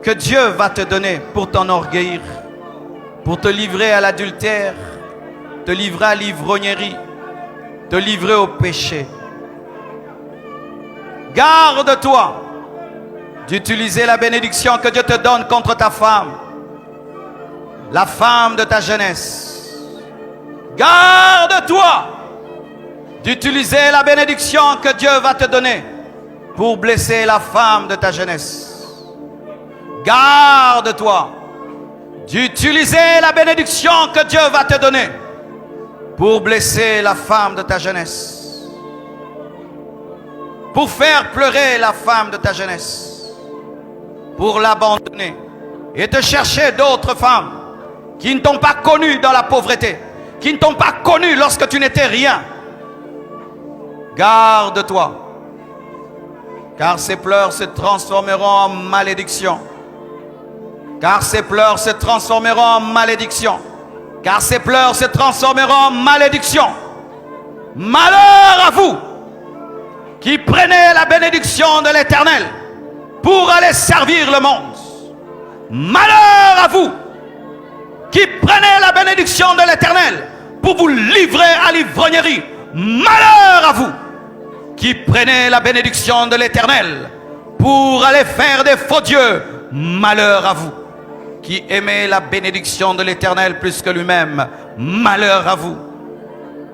que Dieu va te donner pour t'enorgueillir, pour te livrer à l'adultère, te livrer à l'ivrognerie, te livrer au péché. Garde-toi d'utiliser la bénédiction que Dieu te donne contre ta femme, la femme de ta jeunesse. Garde-toi d'utiliser la bénédiction que Dieu va te donner pour blesser la femme de ta jeunesse. Garde-toi d'utiliser la bénédiction que Dieu va te donner pour blesser la femme de ta jeunesse, pour faire pleurer la femme de ta jeunesse, pour l'abandonner et te chercher d'autres femmes qui ne t'ont pas connu dans la pauvreté, qui ne t'ont pas connu lorsque tu n'étais rien. Garde-toi, car ces pleurs se transformeront en malédiction. Car ces pleurs se transformeront en malédiction. Car ces pleurs se transformeront en malédiction. Malheur à vous qui prenez la bénédiction de l'Éternel pour aller servir le monde. Malheur à vous qui prenez la bénédiction de l'Éternel pour vous livrer à l'ivrognerie. Malheur à vous qui prenez la bénédiction de l'Éternel pour aller faire des faux dieux. Malheur à vous qui aimez la bénédiction de l'Éternel plus que lui-même. Malheur à vous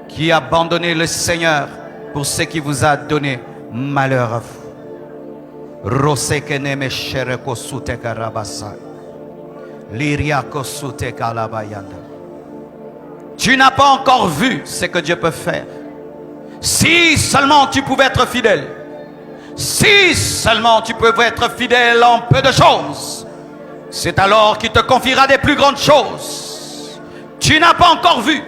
qui abandonnez le Seigneur pour ce qu'il vous a donné. Malheur à vous. Tu n'as pas encore vu ce que Dieu peut faire. Si seulement tu pouvais être fidèle. Si seulement tu pouvais être fidèle en peu de choses. C'est alors qu'il te confiera des plus grandes choses. Tu n'as pas encore vu.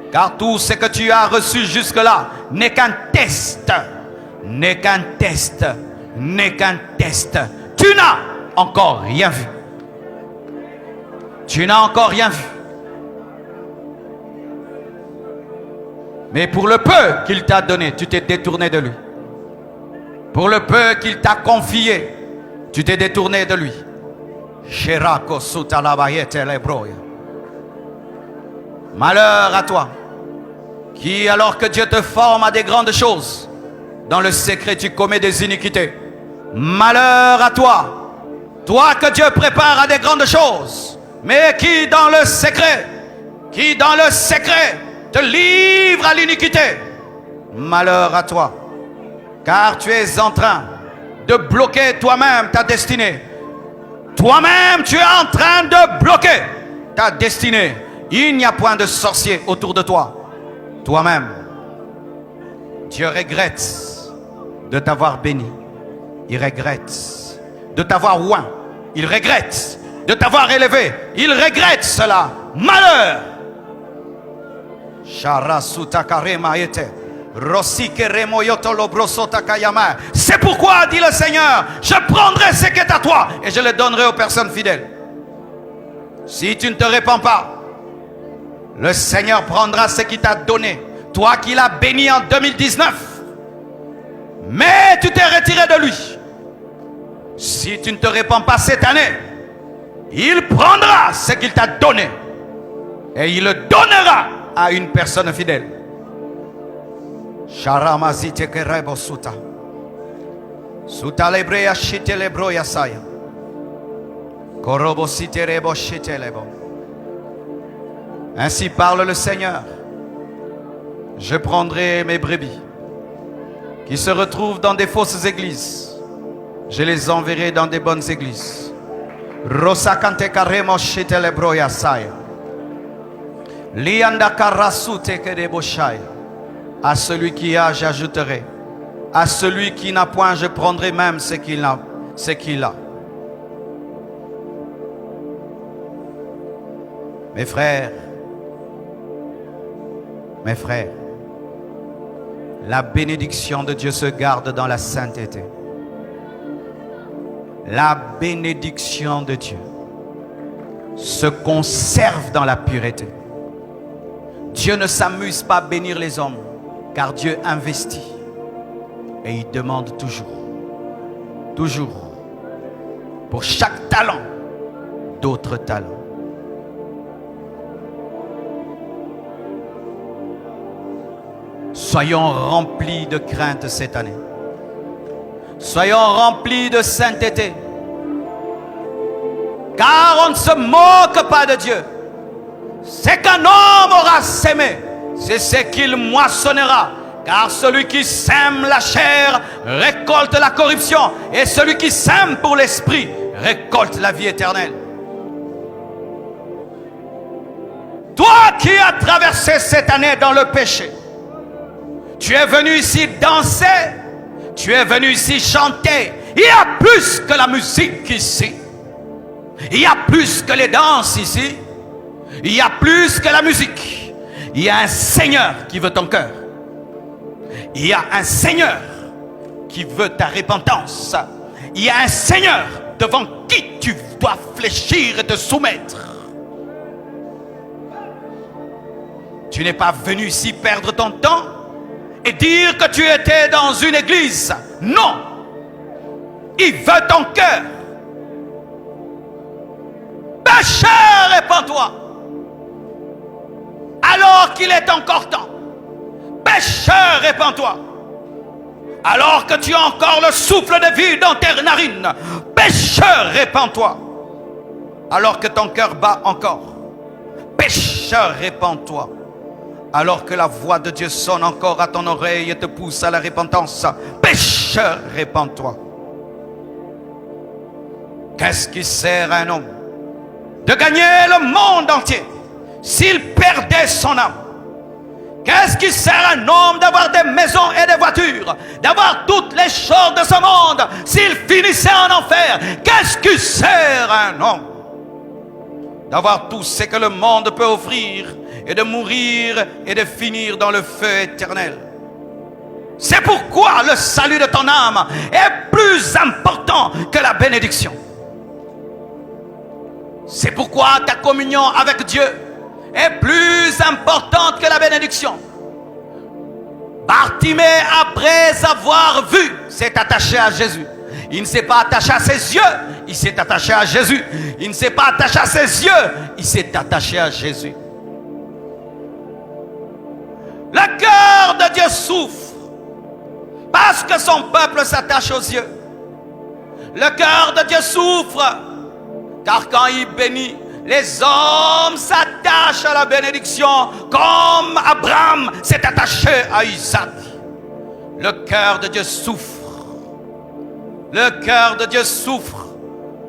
Car tout ce que tu as reçu jusque-là n'est qu'un test. N'est qu'un test. N'est qu'un test. Tu n'as encore rien vu. Tu n'as encore rien vu. Mais pour le peu qu'il t'a donné, tu t'es détourné de lui. Pour le peu qu'il t'a confié, tu t'es détourné de lui. Malheur à toi, qui alors que Dieu te forme à des grandes choses, dans le secret tu commets des iniquités. Malheur à toi, toi que Dieu prépare à des grandes choses, mais qui dans le secret te livre à l'iniquité. Malheur à toi, car tu es en train de bloquer toi-même ta destinée. Toi-même, tu es en train de bloquer ta destinée. Il n'y a point de sorcier autour de toi. Toi-même, Dieu regrette de t'avoir béni. Il regrette de t'avoir oint. Il regrette de t'avoir élevé. Il regrette cela. Malheur. C'est pourquoi, dit le Seigneur, je prendrai ce qui est à toi et je le donnerai aux personnes fidèles. Si tu ne te répands pas, le Seigneur prendra ce qu'il t'a donné, toi qui l'as béni en 2019. Mais tu t'es retiré de lui. Si tu ne te répands pas cette année, il prendra ce qu'il t'a donné et il le donnera à une personne fidèle. Sharamazite kerebo suta. Suta lebreya shite lebroya saya. Korobo site rebo shite lebo. Ainsi parle le Seigneur. Je prendrai mes brebis qui se retrouvent dans des fausses églises. Je les enverrai dans des bonnes églises. Rosakante karemo shite lebroya saya. Lianda karasute kerebo shaya. À celui qui a, j'ajouterai. À celui qui n'a point, je prendrai même ce qu'il a. Mes frères, la bénédiction de Dieu se garde dans la sainteté. La bénédiction de Dieu se conserve dans la pureté. Dieu ne s'amuse pas à bénir les hommes, car Dieu investit et il demande toujours, pour chaque talent, d'autres talents. Soyons remplis de crainte cette année. Soyons remplis de sainteté. Car on ne se moque pas de Dieu. C'est qu'un homme aura sémé, c'est ce qu'il moissonnera. Car celui qui sème la chair récolte la corruption. Et celui qui sème pour l'esprit récolte la vie éternelle. Toi qui as traversé cette année dans le péché, tu es venu ici danser, tu es venu ici chanter. Il y a plus que la musique ici. Il y a plus que les danses ici. Il y a plus que la musique. Il y a un Seigneur qui veut ton cœur. Il y a un Seigneur qui veut ta repentance. Il y a un Seigneur devant qui tu dois fléchir et te soumettre. Tu n'es pas venu ici perdre ton temps et dire que tu étais dans une église. Non. Il veut ton cœur. Pécheur, répands-toi. Alors qu'il est encore temps. Pécheur, répands-toi. Alors que tu as encore le souffle de vie dans tes narines. Pécheur, répands-toi. Alors que ton cœur bat encore. Pécheur, répands-toi. Alors que la voix de Dieu sonne encore à ton oreille et te pousse à la repentance. Pécheur, répands-toi. Qu'est-ce qui sert à un homme de gagner le monde entier s'il perdait son âme? Qu'est-ce qui sert à un homme d'avoir des maisons et des voitures, d'avoir toutes les choses de ce monde s'il finissait en enfer? Qu'est-ce qui sert à un homme d'avoir tout ce que le monde peut offrir et de mourir et de finir dans le feu éternel? C'est pourquoi le salut de ton âme est plus important que la bénédiction. C'est pourquoi ta communion avec Dieu est plus importante que la bénédiction. Bartimée, après avoir vu, s'est attaché à Jésus. Il ne s'est pas attaché à ses yeux, il s'est attaché à Jésus. Il ne s'est pas attaché à ses yeux, il s'est attaché à Jésus. Le cœur de Dieu souffre parce que son peuple s'attache aux yeux. Le cœur de Dieu souffre car quand il bénit, les hommes s'attachent à la bénédiction comme Abraham s'est attaché à Isaac. Le cœur de Dieu souffre. Le cœur de Dieu souffre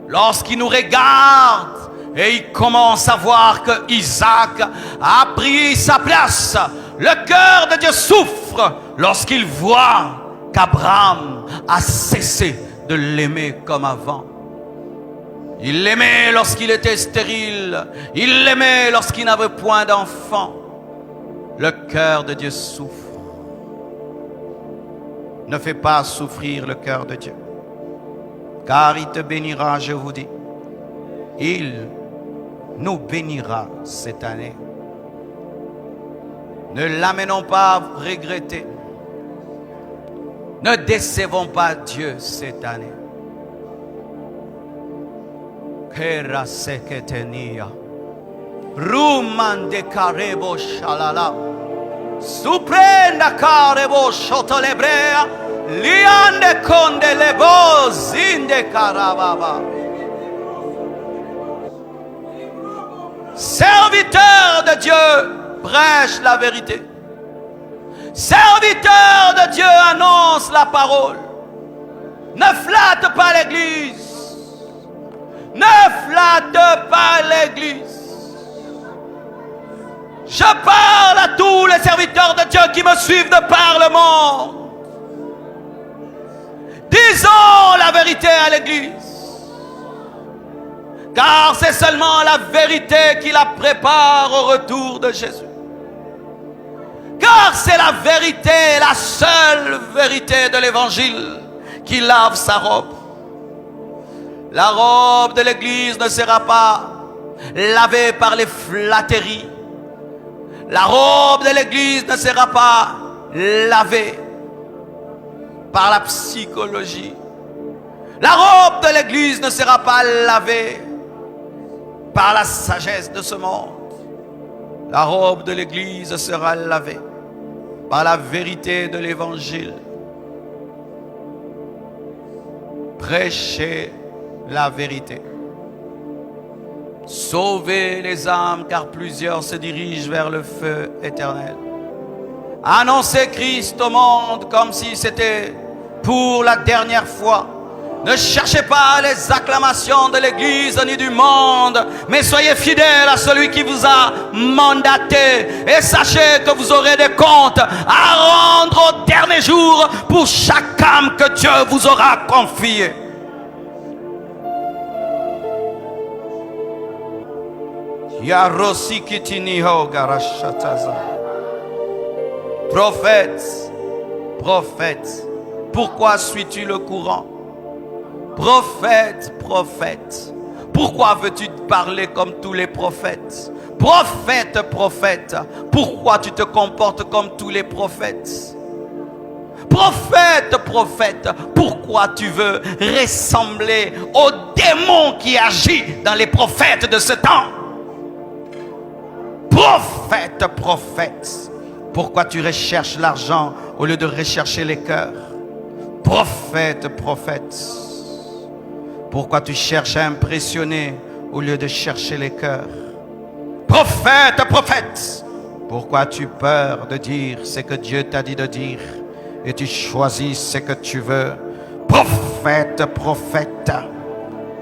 lorsqu'il nous regarde et il commence à voir que Isaac a pris sa place. Le cœur de Dieu souffre lorsqu'il voit qu'Abraham a cessé de l'aimer comme avant. Il l'aimait lorsqu'il était stérile. Il l'aimait lorsqu'il n'avait point d'enfant. Le cœur de Dieu souffre. Ne fais pas souffrir le cœur de Dieu, car il te bénira, je vous dis. Il nous bénira cette année. Ne l'amenons pas à regretter. Ne décevons pas Dieu cette année. Kera seketenia. Rumande karebo shalala. Suprenda karebo shotolebrea. Liande konde lebo zinde karababa. Serviteur de Dieu, prêche la vérité. Serviteur de Dieu, annonce la parole. Ne flatte pas l'Église. Ne flatte pas l'Église. Je parle à tous les serviteurs de Dieu qui me suivent de par le monde. Disons la vérité à l'Église. Car c'est seulement la vérité qui la prépare au retour de Jésus. Car c'est la vérité, la seule vérité de l'Évangile qui lave sa robe. La robe de l'Église ne sera pas lavée par les flatteries. La robe de l'Église ne sera pas lavée par la psychologie. La robe de l'Église ne sera pas lavée par la sagesse de ce monde. La robe de l'Église sera lavée par la vérité de l'Évangile. Prêchez la vérité. Sauvez les âmes, car plusieurs se dirigent vers le feu éternel. Annoncez Christ au monde comme si c'était pour la dernière fois. Ne cherchez pas les acclamations de l'Église ni du monde, mais soyez fidèles à celui qui vous a mandaté. Et sachez que vous aurez des comptes à rendre au dernier jour pour chaque âme que Dieu vous aura confiée. Prophète, prophète, pourquoi suis-tu le courant? Prophète, prophète, pourquoi veux-tu parler comme tous les prophètes? Prophète, prophète, pourquoi tu te comportes comme tous les prophètes? Prophète, prophète, pourquoi tu veux ressembler au démon qui agit dans les prophètes de ce temps? Prophète, prophète, pourquoi tu recherches l'argent au lieu de rechercher les cœurs? Prophète, prophète, pourquoi tu cherches à impressionner au lieu de chercher les cœurs? Prophète, prophète, pourquoi tu as peur de dire ce que Dieu t'a dit de dire et tu choisis ce que tu veux? Prophète, prophète,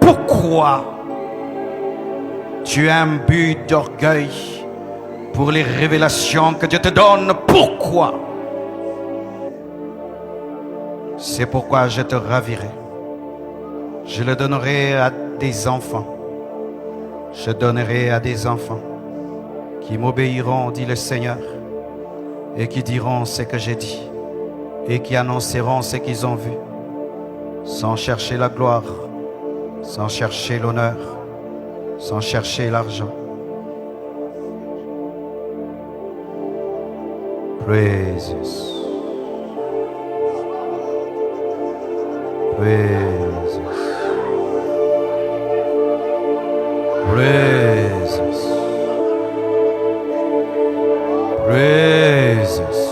pourquoi tu as un but d'orgueil pour les révélations que Dieu te donne? Pourquoi? C'est pourquoi je te ravirai. Je le donnerai à des enfants. Je donnerai à des enfants qui m'obéiront, dit le Seigneur, et qui diront ce que j'ai dit, et qui annonceront ce qu'ils ont vu, sans chercher la gloire, sans chercher l'honneur, sans chercher l'argent. Praise Jesus. Praise Jesus. Praise Jesus. Praise Jesus.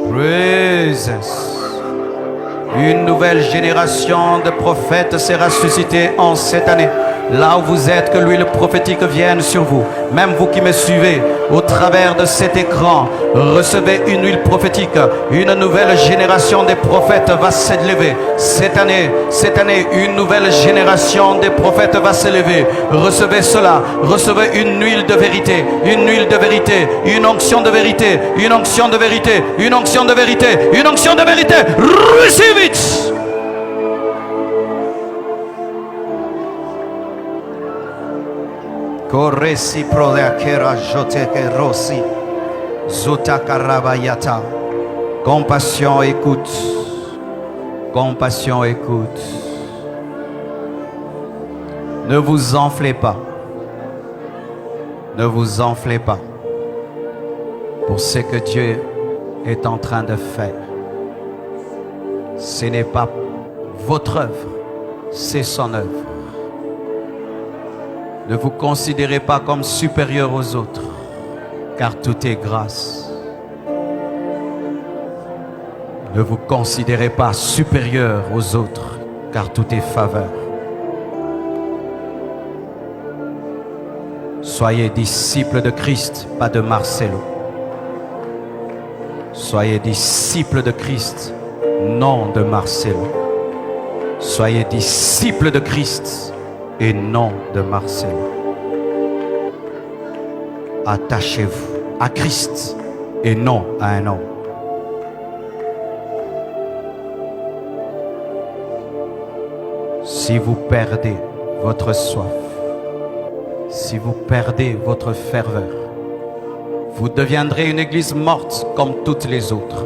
Praise Jesus. Une nouvelle génération de prophètes sera suscitée en cette année. Là où vous êtes, que l'huile prophétique vienne sur vous. Même vous qui me suivez au travers de cet écran, recevez une huile prophétique. Une nouvelle génération de prophètes va s'élever. Cette année, une nouvelle génération de prophètes va s'élever. Recevez cela. Recevez une huile de vérité. Une huile de vérité. Une onction de vérité. Une onction de vérité. Une onction de vérité. Une onction de vérité. Receive it. Corresi proleakera joteke rossi. Zotakarabayata. Compassion, écoute. Compassion, écoute. Ne vous enflez pas. Ne vous enflez pas pour ce que Dieu est en train de faire. Ce n'est pas votre œuvre, c'est son œuvre. Ne vous considérez pas comme supérieur aux autres, car tout est grâce. Ne vous considérez pas supérieur aux autres, car tout est faveur. Soyez disciples de Christ, pas de Marcelo. Soyez disciples de Christ, non de Marcelo. Soyez disciples de Christ et non de Marcelo. Attachez-vous à Christ et non à un homme. Si vous perdez votre soif, si vous perdez votre ferveur, vous deviendrez une église morte comme toutes les autres.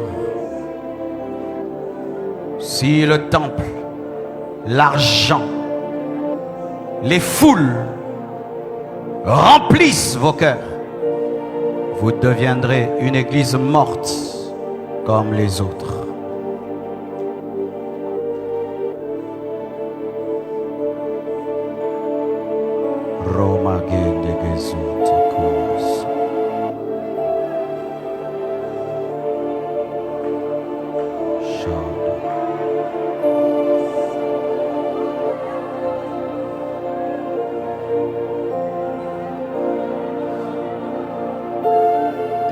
Si le temple, l'argent, les foules remplissent vos cœurs, vous deviendrez une église morte comme les autres.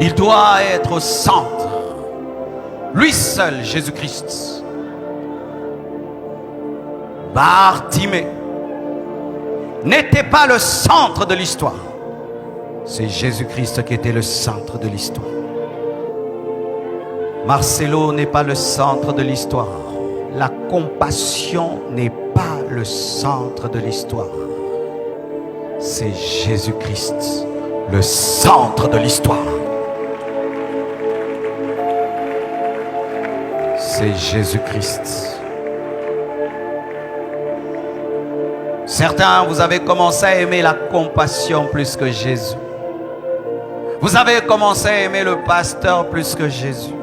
Il doit être au centre. Lui seul, Jésus-Christ. Bartimée n'était pas le centre de l'histoire. C'est Jésus-Christ qui était le centre de l'histoire. Marcelo n'est pas le centre de l'histoire. La compassion n'est pas le centre de l'histoire. C'est Jésus-Christ, le centre de l'histoire. C'est Jésus-Christ. Certains, vous avez commencé à aimer la compassion plus que Jésus. Vous avez commencé à aimer le pasteur plus que Jésus.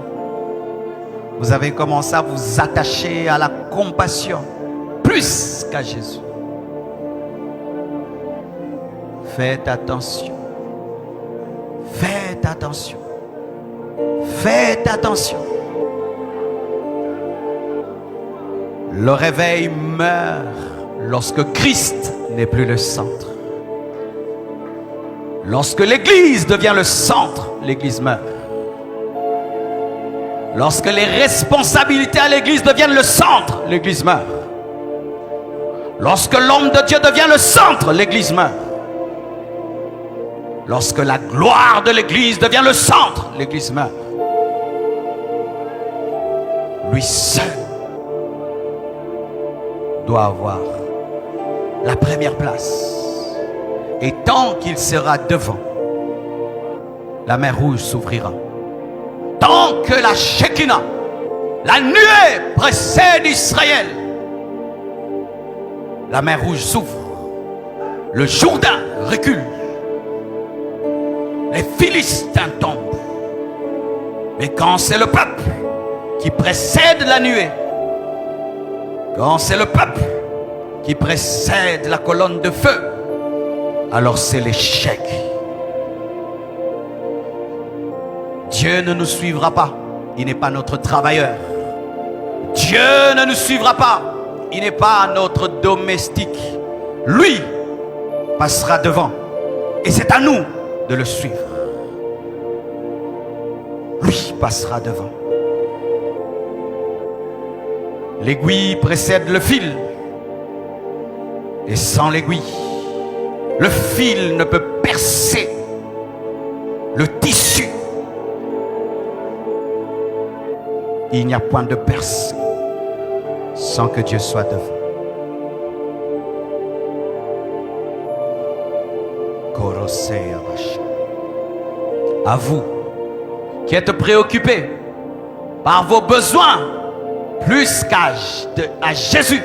Vous avez commencé à vous attacher à la compassion plus qu'à Jésus. Faites attention. Faites attention. Faites attention. Le réveil meurt lorsque Christ n'est plus le centre. Lorsque l'Église devient le centre, l'Église meurt. Lorsque les responsabilités à l'Église deviennent le centre, l'Église meurt. Lorsque l'homme de Dieu devient le centre, l'Église meurt. Lorsque la gloire de l'Église devient le centre, l'Église meurt. Lui seul doit avoir la première place. Et tant qu'il sera devant, la mer Rouge s'ouvrira. Tant que la Shekinah, la nuée précède Israël, la mer Rouge s'ouvre. Le Jourdain recule. Les Philistins tombent. Mais quand c'est le peuple qui précède la nuée, quand c'est le peuple qui précède la colonne de feu, alors c'est l'échec. Dieu ne nous suivra pas. Il n'est pas notre travailleur. Dieu ne nous suivra pas. Il n'est pas notre domestique. Lui passera devant. Et c'est à nous de le suivre. Lui passera devant. L'aiguille précède le fil. Et sans l'aiguille, le fil ne peut percer le tissu. Il n'y a point de percée sans que Dieu soit devant. À vous qui êtes préoccupés par vos besoins plus qu'à Jésus,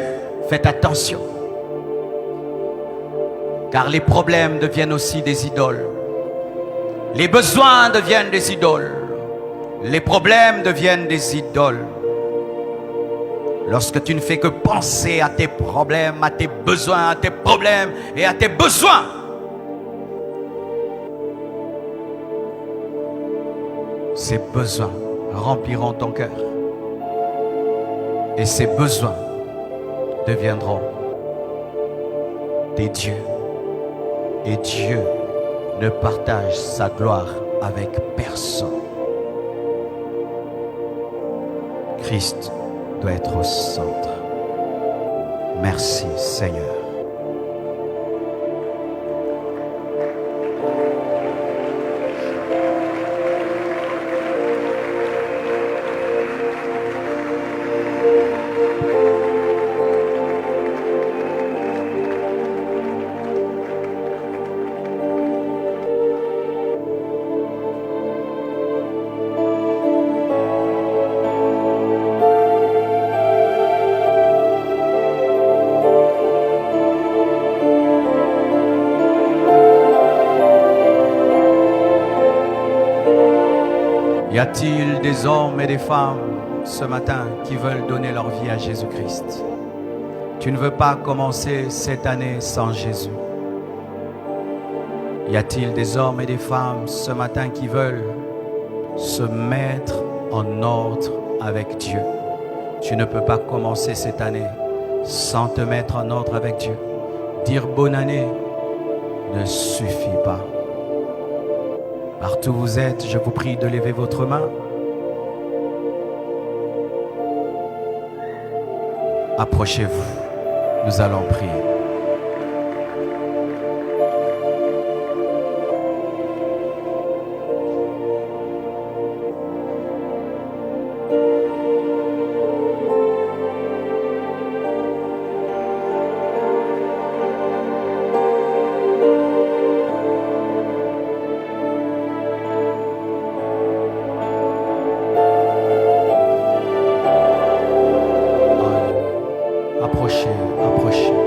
faites attention. Car les problèmes deviennent aussi des idoles. Les besoins deviennent des idoles. Les problèmes deviennent des idoles. lorsque tu ne fais que penser à tes problèmes, à tes besoins, à tes problèmes et à tes besoins, ces besoins rempliront ton cœur. Et ces besoins deviendront des dieux. Et Dieu ne partage sa gloire avec personne. Christ doit être au centre. Merci Seigneur. Y a-t-il des hommes et des femmes ce matin qui veulent donner leur vie à Jésus-Christ? Tu ne veux pas commencer cette année sans Jésus. Y a-t-il des hommes et des femmes ce matin qui veulent se mettre en ordre avec Dieu? Tu ne peux pas commencer cette année sans te mettre en ordre avec Dieu. Dire bonne année ne suffit pas. Partout où vous êtes, je vous prie de lever votre main. Approchez-vous, nous allons prier. Approchez, approchez.